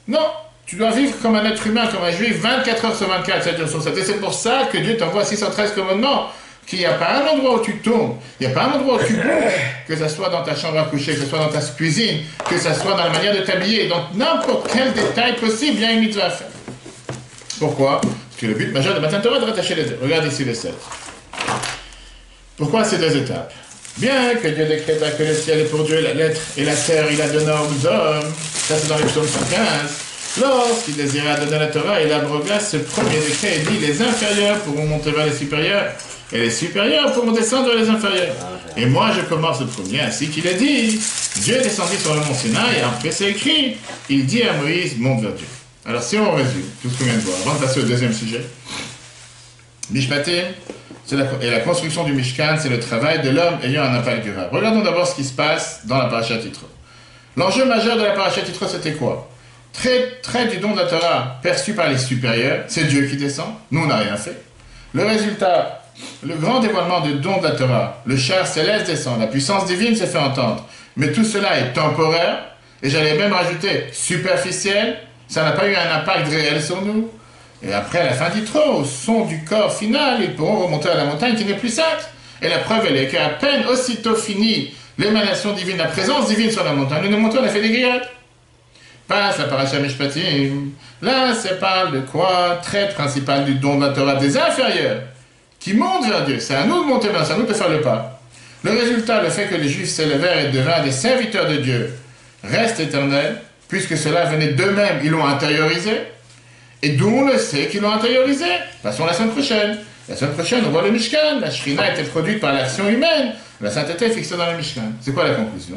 Non, tu dois vivre comme un être humain, comme un juif, 24 heures sur 24, 7 jours sur 7. Et c'est pour ça que Dieu t'envoie 613 commandements. Qu'il n'y a pas un endroit où tu tombes, il n'y a pas un endroit où tu bouges, que ce soit dans ta chambre à coucher, que ce soit dans ta cuisine, que ce soit dans la manière de t'habiller, dans n'importe quel détail possible, il y a une mitzvah à faire. Pourquoi? Parce que le but majeur de Matan Torah est de rattacher les deux. Regarde ici les 7. Pourquoi ces deux étapes? Bien que Dieu décréta que le ciel est pour Dieu la lettre et la terre il a donné aux hommes, ça c'est dans les psaumes 115. Lorsqu'il désira donner la Torah, il abrogua ce premier décret et dit les inférieurs pourront monter vers les supérieurs et les supérieurs pourront descendre vers les inférieurs. Et moi je commence le premier ainsi qu'il est dit. Dieu descendit sur le mont Sinaï et après c'est écrit, il dit à Moïse monte vers Dieu. Alors si on résume tout ce qu'on vient de voir, avant de passer au deuxième sujet, Mishpatim, et la construction du Mishkan, c'est le travail de l'homme ayant un impact durable. Regardons d'abord ce qui se passe dans la Parashat Yitro. L'enjeu majeur de la Parashat Yitro, c'était quoi? Trait du don de la Torah perçu par les supérieurs, c'est Dieu qui descend, nous on n'a rien fait. Le résultat, le grand dévoilement du don de la Torah, le char céleste descend, la puissance divine se fait entendre, mais tout cela est temporaire, et j'allais même rajouter superficiel, ça n'a pas eu un impact réel sur nous. Et après, à la fin d'Yitro, au son du corps final, ils pourront remonter à la montagne qui n'est plus sainte. Et la preuve, elle est qu'à peine aussitôt fini l'émanation divine, la présence divine sur la montagne, nous montons, on a fait des grillades. Passe la Parashat Mishpatim. Là, ça parle de quoi? Trait principal du don de la Torah des inférieurs, qui montent vers Dieu. C'est à nous de monter vers, c'est à nous de faire le pas. Le résultat, le fait que les Juifs s'élevèrent et devinrent des serviteurs de Dieu, reste éternel, puisque cela venait d'eux-mêmes, ils l'ont intériorisé. Et d'où on le sait qu'ils l'ont intériorisé. Passons la semaine prochaine. La semaine prochaine, on voit le Mishkan. La Shrina a été produite par l'action humaine. La sainteté est fixée dans le Mishkan. C'est quoi la conclusion?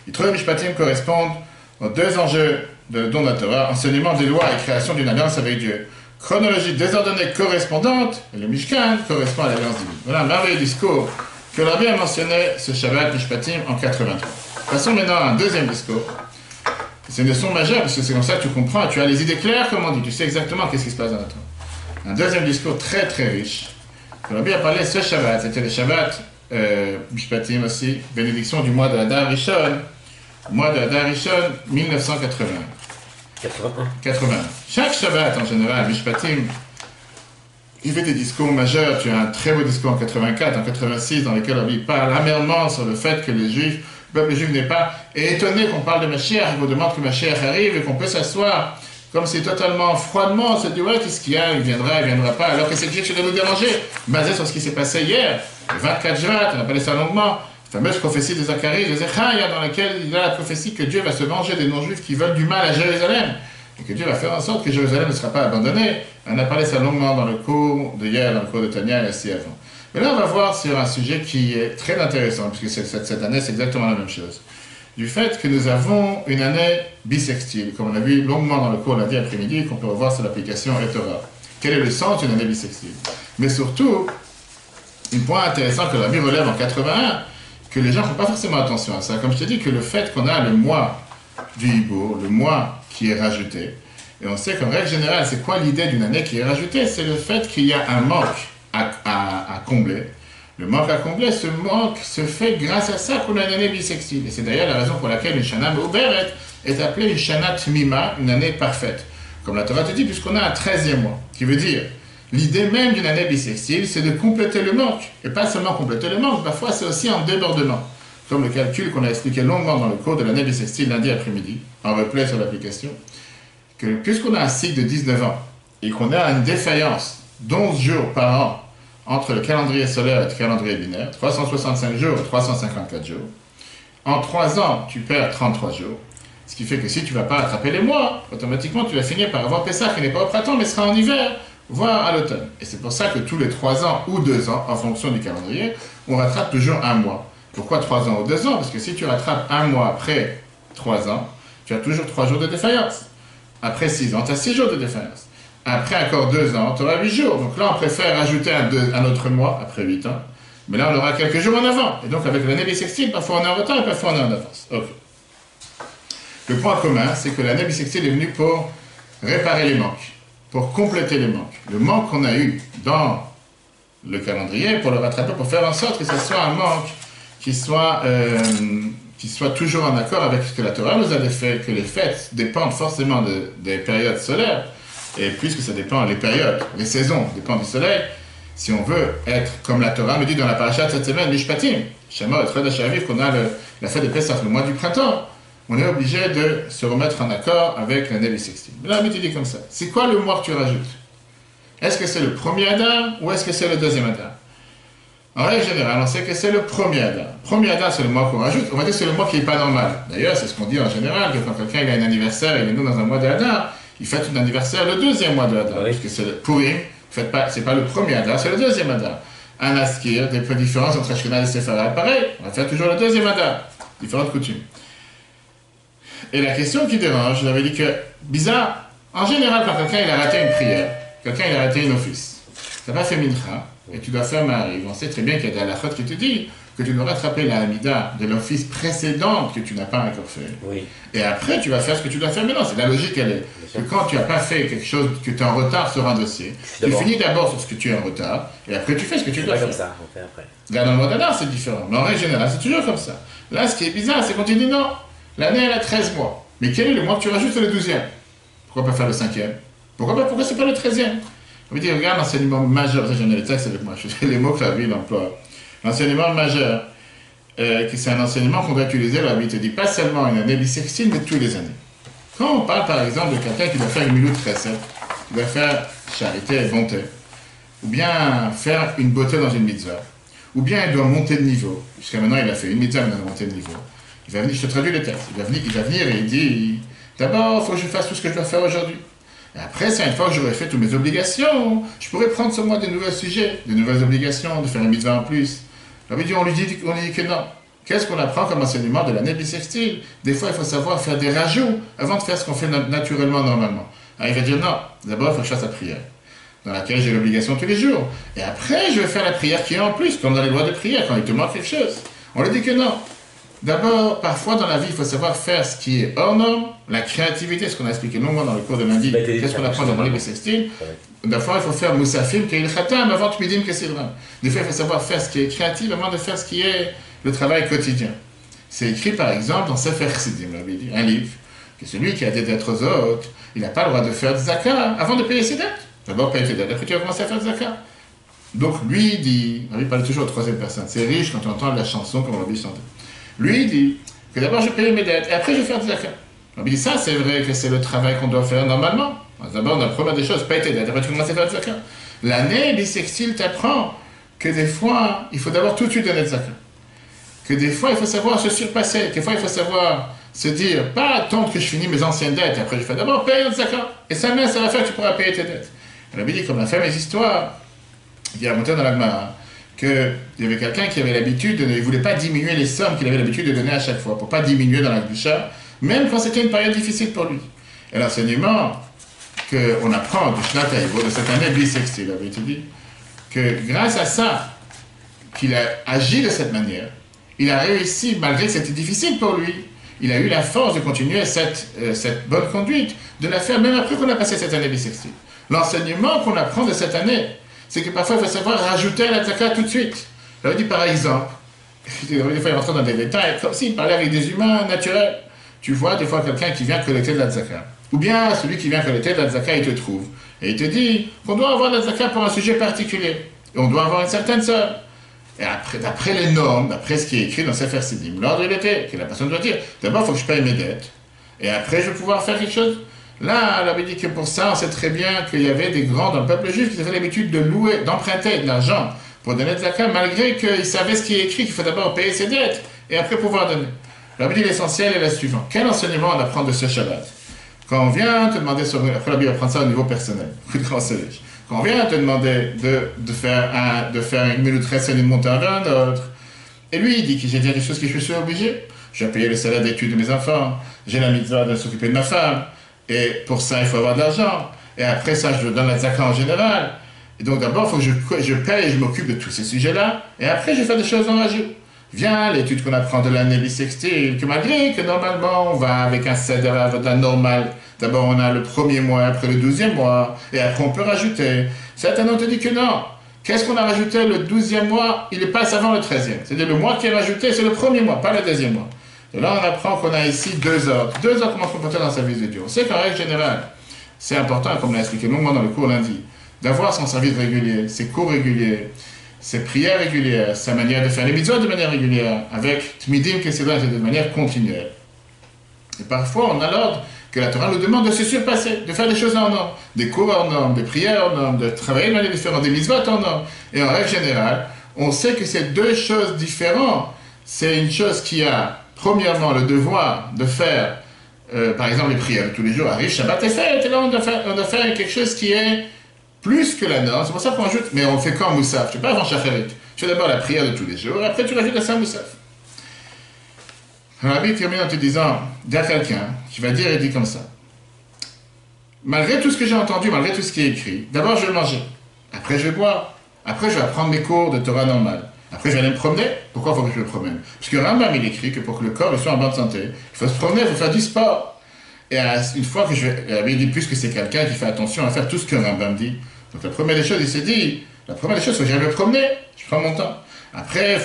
Yitro et Mishpatim correspondent aux deux enjeux de don de la Torah, enseignement des lois et création d'une alliance avec Dieu. Chronologie désordonnée correspondante, et le Mishkan correspond à l'alliance divine. Voilà un merveilleux discours que Rabbi a mentionné ce Shabbat Mishpatim en 83. Passons maintenant à un deuxième discours. C'est une leçon majeure, parce que c'est comme ça que tu comprends, tu as les idées claires, comme on dit, tu sais exactement qu'est-ce qui se passe dans la Torah. Un deuxième discours très très riche, que Rabbi a parlé ce Shabbat, c'était le Shabbat Mishpatim aussi, bénédiction du mois de Adar Rishon, mois de Adar Rishon 1980. 81. Chaque Shabbat en général, Mishpatim, il fait des discours majeurs. Tu as un très beau discours en 84, en 86, dans lequel Rabbi parle amèrement sur le fait que les Juifs, le peuple juif n'est pas étonné qu'on parle de Mashiach, et qu'on demande que Mashiach arrive et qu'on peut s'asseoir comme c'est totalement froidement, on se dit ouais, qu'est-ce qu'il y a, il viendra pas, alors que c'est quelque chose qui doit nous déranger, basé sur ce qui s'est passé hier, le 24 juin, on a parlé ça longuement, la fameuse prophétie de Zacharie, de Zechariah, dans laquelle il y a la prophétie que Dieu va se venger des non-juifs qui veulent du mal à Jérusalem, et que Dieu va faire en sorte que Jérusalem ne sera pas abandonnée. On a parlé ça longuement dans le cours de hier, dans le cours de Tania et aussi avant. Mais là, on va voir sur un sujet qui est très intéressant, puisque cette année, c'est exactement la même chose. Du fait que nous avons une année bissextile, comme on a vu longuement dans le cours lundi après-midi, qu'on peut revoir sur l'application Etora. Quel est le sens d'une année bissextile? Mais surtout, un point intéressant que Rabbi relève en 81, que les gens ne font pas forcément attention à ça. Comme je te dis, que le fait qu'on a le mois du Hibour, le mois qui est rajouté, et on sait qu'en règle générale, c'est quoi l'idée d'une année qui est rajoutée? C'est le fait qu'il y a un manque à combler. Le manque à combler, ce manque se fait grâce à ça qu'on a une année bissextile. Et c'est d'ailleurs la raison pour laquelle une Shana Me'uberet est appelée une Shana Tmima, une année parfaite. Comme la Torah te dit, puisqu'on a un 13e mois. Qui veut dire, l'idée même d'une année bissextile, c'est de compléter le manque. Et pas seulement compléter le manque, parfois c'est aussi en débordement. Comme le calcul qu'on a expliqué longuement dans le cours de l'année bissextile lundi après-midi, en replay sur l'application, que puisqu'on a un cycle de 19 ans, et qu'on a une défaillance d'11 jours par an, entre le calendrier solaire et le calendrier binaire, 365 jours et 354 jours. En 3 ans, tu perds 33 jours. Ce qui fait que si tu ne vas pas attraper les mois, automatiquement tu vas finir par avoir Pessah qui n'est pas au printemps mais sera en hiver. voire à l'automne. Et c'est pour ça que tous les 3 ans ou 2 ans, en fonction du calendrier, on rattrape toujours un mois. Pourquoi 3 ans ou 2 ans? Parce que si tu rattrapes un mois après 3 ans, tu as toujours 3 jours de défaillance. Après 6 ans, tu as 6 jours de défaillance. Après encore 2 ans, tu auras 8 jours. Donc là, on préfère ajouter un autre mois après 8 ans. Mais là, on aura quelques jours en avant. Et donc, avec l'année bissextile, parfois on est en retard et parfois on est en avance. Ok. Le point commun, c'est que l'année bissextile est venue pour réparer les manques, pour compléter les manques. Le manque qu'on a eu dans le calendrier, pour le rattraper, pour faire en sorte que ce soit un manque qui soit toujours en accord avec ce que la Torah nous avait fait, que les fêtes dépendent forcément des périodes solaires, et puisque ça dépend, les périodes, les saisons dépendent du soleil, si on veut être, comme la Torah nous dit dans la paracha de cette semaine, Mishpatim, Shema et Chodesh Aviv, qu'on a la fête de Pessah, le mois du printemps, on est obligé de se remettre en accord avec l'année bissextile. Là, mais tu dis comme ça, c'est quoi le mois que tu rajoutes? Est-ce que c'est le premier Adar ou est-ce que c'est le deuxième Adar? En règle générale, on sait que c'est le premier Adar. Premier Adar, c'est le mois qu'on rajoute. On va dire que c'est le mois qui n'est pas normal. D'ailleurs, c'est ce qu'on dit en général, que quand quelqu'un a un anniversaire, il est né dans un mois de Adar, il fête son anniversaire le deuxième mois de Adar. Oui. Parce que c'est le Purim, c'est pas le premier Adar, c'est le deuxième Adar. Un Askir, des peu différences entre Ashkenaz et Séfarad, pareil, on va faire toujours le deuxième Adar. Différentes coutumes. Et la question qui dérange, je l'avais dit que, bizarre, en général, quand quelqu'un il a raté une prière, quelqu'un il a raté une office, tu n'as pas fait mincha, et tu dois faire Maariv. On sait très bien qu'il y a des halakhot qui te disent que tu dois rattraper la Hamida de l'office précédente que tu n'as pas encore fait. Oui. Et après, tu vas faire ce que tu dois faire maintenant. C'est la logique, elle est. Que quand tu n'as pas fait quelque chose, que tu es en retard sur un dossier, tu finis d'abord sur ce que tu es en retard, et après tu fais ce que tu dois faire. C'est pas comme ça, on fait après. Là, dans le mode Adar, c'est différent. Mais en règle générale, c'est toujours comme ça. Là, ce qui est bizarre, c'est qu'on te dit non, l'année, elle a 13 mois. Mais quel est le mois que tu rajoutes? C'est le 12e. Pourquoi pas faire le 5e? Pourquoi c'est pas le 13e? On veut dire, regarde l'enseignement majeur, j'en ai les textes avec moi, je sais les mots que la ville emploie. L'enseignement majeur, c'est un enseignement qu'on doit utiliser, la vie te dit pas seulement une année bissextile, mais tous les années. Quand on parle par exemple de quelqu'un qui doit faire une miloute très simple, qui doit faire charité et bonté, ou bien faire une beauté dans une mitzvah, ou bien il doit monter de niveau, jusqu'à maintenant il a fait une mitzvah, mais il a monté de niveau, il va venir, je te traduis le texte, il va venir et il dit, d'abord, il faut que je fasse tout ce que je dois faire aujourd'hui. Et après, c'est une fois que j'aurai fait toutes mes obligations, je pourrais prendre sur moi des nouveaux sujets, des nouvelles obligations, de faire une mitzvah en plus. On lui dit que non. Qu'est-ce qu'on apprend comme enseignement de l'année bissextile? Des fois, il faut savoir faire des rajouts avant de faire ce qu'on fait naturellement, normalement. Alors, il va dire non, d'abord, il faut que je fasse la prière, dans laquelle j'ai l'obligation tous les jours. Et après, je vais faire la prière qui est en plus, comme dans les lois de prière, quand il te manque quelque chose. On lui dit que non. D'abord, parfois dans la vie, il faut savoir faire ce qui est hors norme, la créativité, ce qu'on a expliqué longuement dans le cours de lundi. Qu'est-ce qu'on apprend dans l'année bissextile? Des fois, il faut faire Moussafim, qui est le Khatam, avant Tmidim, que c'est vrai. Des fois, il faut savoir faire ce qui est créatif avant de faire ce qui est le travail quotidien. C'est écrit, par exemple, dans Sefer Chassidim, un livre, que celui qui a des dettes aux autres, il n'a pas le droit de faire des zakah avant de payer ses dettes. D'abord, payer ses dettes, après tu vas commencer à faire des zakah. Donc, lui dit, il parle toujours aux troisième personne, c'est riche quand tu entends la chanson comme on l'a dit chanter. Lui, il dit que d'abord je paye mes dettes et après je vais faire des zakah. Il dit ça, c'est vrai que c'est le travail qu'on doit faire normalement. D'abord, la première des choses, paye tes dettes, après tu commences à faire des zakah. L'année bissextile t'apprend que des fois, il faut d'abord tout de suite donner des zakah. Que des fois, il faut savoir se surpasser. Que des fois, il faut savoir se dire, pas attendre que je finis mes anciennes dettes, après je fais d'abord payer les zakah. Et ça va faire que tu pourras payer tes dettes. Il dit, comme on a fait mes histoires, il y a monté dans la Gemara, qu'il y avait quelqu'un qui avait l'habitude, il ne voulait pas diminuer les sommes qu'il avait l'habitude de donner à chaque fois, pour ne pas diminuer dans la Gdusha, même quand c'était une période difficile pour lui. Et l'enseignement qu'on apprend du Shnat Haïvo, de cette année bissextile, il avait été dit, que grâce à ça, qu'il a agi de cette manière, il a réussi, malgré que c'était difficile pour lui, il a eu la force de continuer cette bonne conduite, de la faire même après qu'on a passé cette année bissextile. L'enseignement qu'on apprend de cette année, c'est que parfois il faut savoir rajouter à la tzaka tout de suite. J'avais dit par exemple, des fois il rentre dans des détails, comme s'il parlait avec des humains naturels. Tu vois des fois quelqu'un qui vient collecter de la tzaka. Ou bien celui qui vient collecter de la tzaka, il te trouve. Et il te dit qu'on doit avoir de la tzaka pour un sujet particulier. Et on doit avoir une certaine somme. Et après, d'après les normes, d'après ce qui est écrit dans Sefer Sidim, l'ordre il était que la personne doit dire, d'abord il faut que je paye mes dettes. Et après je vais pouvoir faire quelque chose. Là, elle avait dit que pour ça, on sait très bien qu'il y avait des grands dans le peuple juif qui avaient l'habitude de louer, d'emprunter de l'argent pour donner de zakah, malgré qu'ils savaient ce qui est écrit, qu'il faut d'abord payer ses dettes et après pouvoir donner. Elle avait dit l'essentiel est la suivante. Quel enseignement on apprend de ce Shabbat? Quand on vient te demander sur... Après, la Bible apprend ça au niveau personnel. Quand Quand on vient te demander de faire une minute reste et une montée vers un autre, et lui, il dit que j'ai déjà des choses que je suis obligé. Je vais payer le salaire d'études de mes enfants, j'ai la mitzvah de s'occuper de ma femme, et pour ça, il faut avoir de l'argent. Et après ça, je donne la zakat en général. Et donc d'abord, il faut que je paye et je m'occupe de tous ces sujets-là, et après, je vais faire des choses en rajout. Viens, l'étude qu'on apprend de l'année bissextile, que malgré que normalement, on va avec un seder avoda normal. D'abord, on a le premier mois, après le 12e mois, et après, on peut rajouter. Certains ont dit que non. Qu'est-ce qu'on a rajouté le 12e mois? Il passe avant le 13e. C'est-à-dire le mois qui est rajouté, c'est le premier mois, pas le deuxième mois. Et là, on apprend qu'on a ici 2 ordres. 2 ordres comment se comporter dans le service de Dieu. On sait qu'en règle générale, c'est important, comme on l'a expliqué longuement dans le cours lundi, d'avoir son service régulier, ses cours réguliers, ses prières régulières, sa manière de faire les mitzvot de manière régulière, avec tmidim que c'est de manière continuelle. Et parfois, on a l'ordre que la Torah nous demande de se surpasser, de faire des choses en ordre, des cours en ordre, des prières en ordre, de travailler de manière différente, des mitzvot en ordre. Et en règle générale, on sait que c'est 2 choses différentes. C'est une chose qui a, premièrement, le devoir de faire, par exemple, les prières de tous les jours, arrive Shabbat et fête, et là, on doit faire quelque chose qui est plus que la norme. C'est pour ça qu'on ajoute, mais on fait quand Moussaf? Tu ne fais pas avant Shacharit. Tu fais d'abord la prière de tous les jours, et après tu rajoutes la Saint Moussaf. Rabbi termine en te disant, il y a quelqu'un qui va dire et dit comme ça. Malgré tout ce que j'ai entendu, malgré tout ce qui est écrit, d'abord je vais manger, après je vais boire, après je vais apprendre mes cours de Torah normale, après je vais aller me promener. Pourquoi il faut que je me promène? Parce que Rambam il écrit que pour que le corps soit en bonne santé, il faut se promener, il faut faire du sport. Et une fois que Rabbi dit plus que c'est quelqu'un qui fait attention à faire tout ce que Rambam dit. Donc la première des choses, il s'est dit, la première des choses, c'est que j'aille me promener, je prends mon temps. Après, une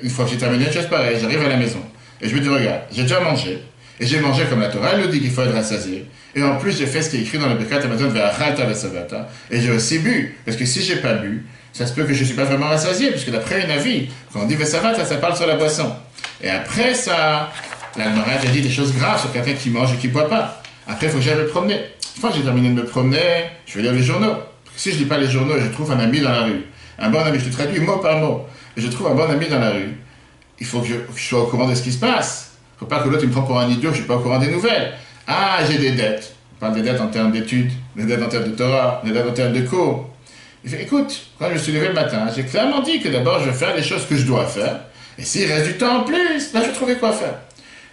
fois que j'ai terminé une chose pareille, j'arrive à la maison. Et je me dis, regarde, j'ai déjà mangé, et j'ai mangé comme la Torah, elle nous dit qu'il faut être rassasié. Et en plus, j'ai fait ce qui est écrit dans le Birkat Hamazon Ve'achalta ve'savata. Et j'ai aussi bu, parce que si j'ai pas bu, ça se peut que je ne suis pas vraiment rassasié, puisque d'après une avis, quand on dit ve'savata, ça parle sur la boisson. Et après ça, la Gemara a dit des choses graves sur quelqu'un qui mange et qui ne boit pas. Après, il faut que j'aille me promener. Une fois que j'ai terminé de me promener, je vais lire les journaux. Si je ne lis pas les journaux et je trouve un ami dans la rue, un bon ami, je te traduis mot par mot, et je trouve un bon ami dans la rue, il faut que je sois au courant de ce qui se passe. Il ne faut pas que l'autre me prenne pour un idiot, je ne suis pas au courant des nouvelles. Ah, j'ai des dettes. On parle des dettes en termes d'études, des dettes en termes de Torah, des dettes en termes de cours. Il fait, écoute, quand je me suis levé le matin, j'ai clairement dit que d'abord je vais faire les choses que je dois faire, et s'il reste du temps en plus, là je vais trouver quoi faire.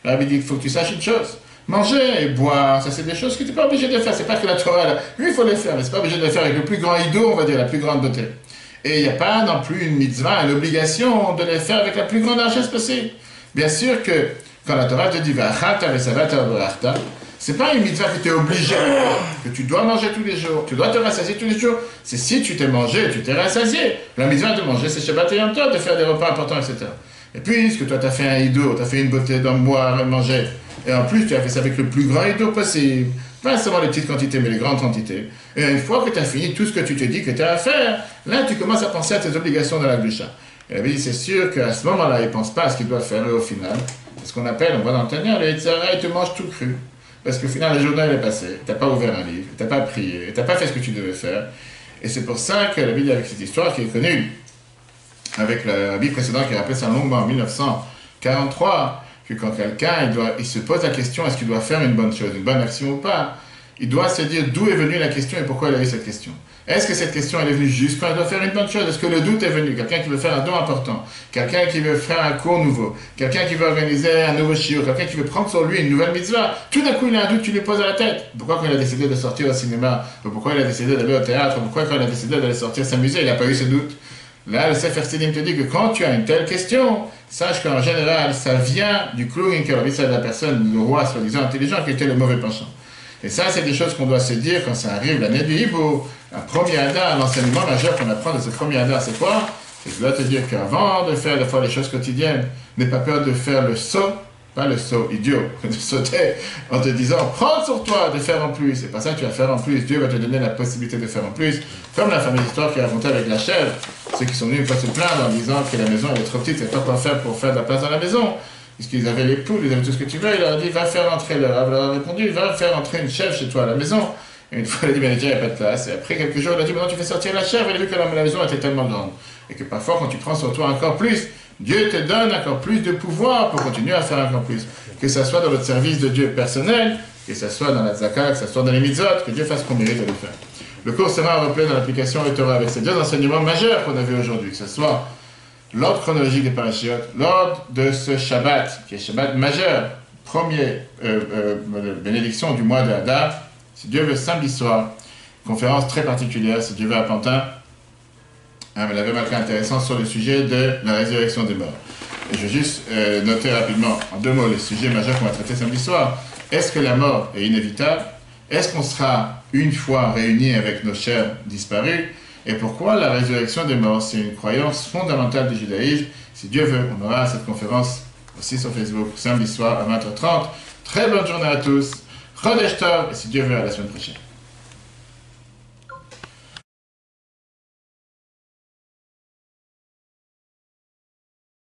Là, il dit qu'il faut que tu saches une chose. Manger et boire, ça c'est des choses que tu n'es pas obligé de faire. C'est pas que la Torah, là, oui, il faut les faire, mais c'est pas obligé de les faire avec le plus grand ido, on va dire, la plus grande beauté. Et il n'y a pas non plus une mitzvah, une obligation de les faire avec la plus grande largesse possible. Bien sûr que quand la Torah te dit c'est pas une mitzvah que tu es obligé, que tu dois manger tous les jours, tu dois te rassasier tous les jours. C'est si tu t'es mangé, tu t'es rassasié. La mitzvah de manger, c'est Shabbat et Yom Tov, de faire des repas importants, etc. Et puis, puisque toi, tu as fait un ido, tu as fait une beauté d'en boire et manger, et en plus, tu as fait ça avec le plus grand ido possible, pas seulement les petites quantités, mais les grandes quantités. Et une fois que tu as fini tout ce que tu te dis que tu as à faire, là, tu commences à penser à tes obligations dans la gdusha. Et la vie, c'est sûr qu'à ce moment-là, il ne pense pas à ce qu'il doit faire, et au final, c'est ce qu'on appelle, on va dans le Tanya, le Yetzirah, il te mange tout cru. Parce qu'au final, la journée, elle est passée, tu n'as pas ouvert un livre, tu n'as pas prié, tu n'as pas fait ce que tu devais faire. Et c'est pour ça que la Bible, avec cette histoire qui est connue, avec la Bible précédente qui a rappelé ça longuement en 1943, que quand quelqu'un, il se pose la question, est-ce qu'il doit faire une bonne chose, une bonne action ou pas, il doit se dire d'où est venue la question et pourquoi il a eu cette question. Est-ce que cette question elle est venue juste quand il doit faire une bonne chose? Est-ce que le doute est venu? Quelqu'un qui veut faire un don important, quelqu'un qui veut faire un cours nouveau, quelqu'un qui veut organiser un nouveau shiur, quelqu'un qui veut prendre sur lui une nouvelle mitzvah, tout d'un coup il a un doute, tu lui poses à la tête. Pourquoi quand il a décidé de sortir au cinéma? Pourquoi il a décidé d'aller au théâtre? Pourquoi quand il a décidé d'aller sortir s'amuser, il n'a pas eu ce doute? Là, le Sefer Sidim te dit que quand tu as une telle question, sache qu'en général, ça vient du clou qui a envie de la personne, le roi soi-disant intelligent, qui était le mauvais penchant. Et ça, c'est des choses qu'on doit se dire quand ça arrive l'année du Hibou. Un premier Hadar, l'enseignement majeur qu'on apprend de ce premier Hadar, c'est quoi? C'est que je dois te dire qu'avant de faire des fois les choses quotidiennes, n'aie pas peur de faire le saut, pas le saut idiot, de sauter en te disant prends sur toi de faire en plus. C'est pas ça que tu vas faire en plus. Dieu va te donner la possibilité de faire en plus. Comme la fameuse histoire qui est racontée avec la chèvre, ceux qui sont venus une fois se plaindre en disant que la maison elle est trop petite, c'est pas quoi faire pour faire de la place dans la maison. Puisqu'ils avaient les poules, ils avaient tout ce que tu veux, il leur a dit va faire entrer leur. Il leur a répondu va faire entrer une chèvre chez toi à la maison. Et une fois, il a dit, mais déjà, il n'y a pas de place. Et après quelques jours, il a dit, maintenant, tu fais sortir la chèvre. Il a vu que la maison était tellement grande. Et que parfois, quand tu prends sur toi encore plus, Dieu te donne encore plus de pouvoir pour continuer à faire encore plus. Que ce soit dans le service de Dieu personnel, que ce soit dans la zakat, que ce soit dans les mitzvot, que Dieu fasse qu'on mérite de le faire. Le cours sera repris dans l'application et Torah avec ces deux enseignements majeurs qu'on a vus aujourd'hui, que ce soit l'ordre chronologique des parachiotes, l'ordre de ce Shabbat, qui est Shabbat majeur, premier bénédiction du mois de Hadar, si Dieu veut, samedi soir, conférence très particulière, si Dieu veut, à Pantin, elle avait marqué intéressant sur le sujet de la résurrection des morts. Et je vais juste noter rapidement, en deux mots, le sujet majeur qu'on va traiter samedi soir. Est-ce que la mort est inévitable? Est-ce qu'on sera une fois réunis avec nos chers disparus? Et pourquoi la résurrection des morts? C'est une croyance fondamentale du judaïsme. Si Dieu veut, on aura cette conférence aussi sur Facebook, samedi soir à 20h30. Très bonne journée à tous. Chodesh Tov, et si Dieu veut, à la semaine prochaine.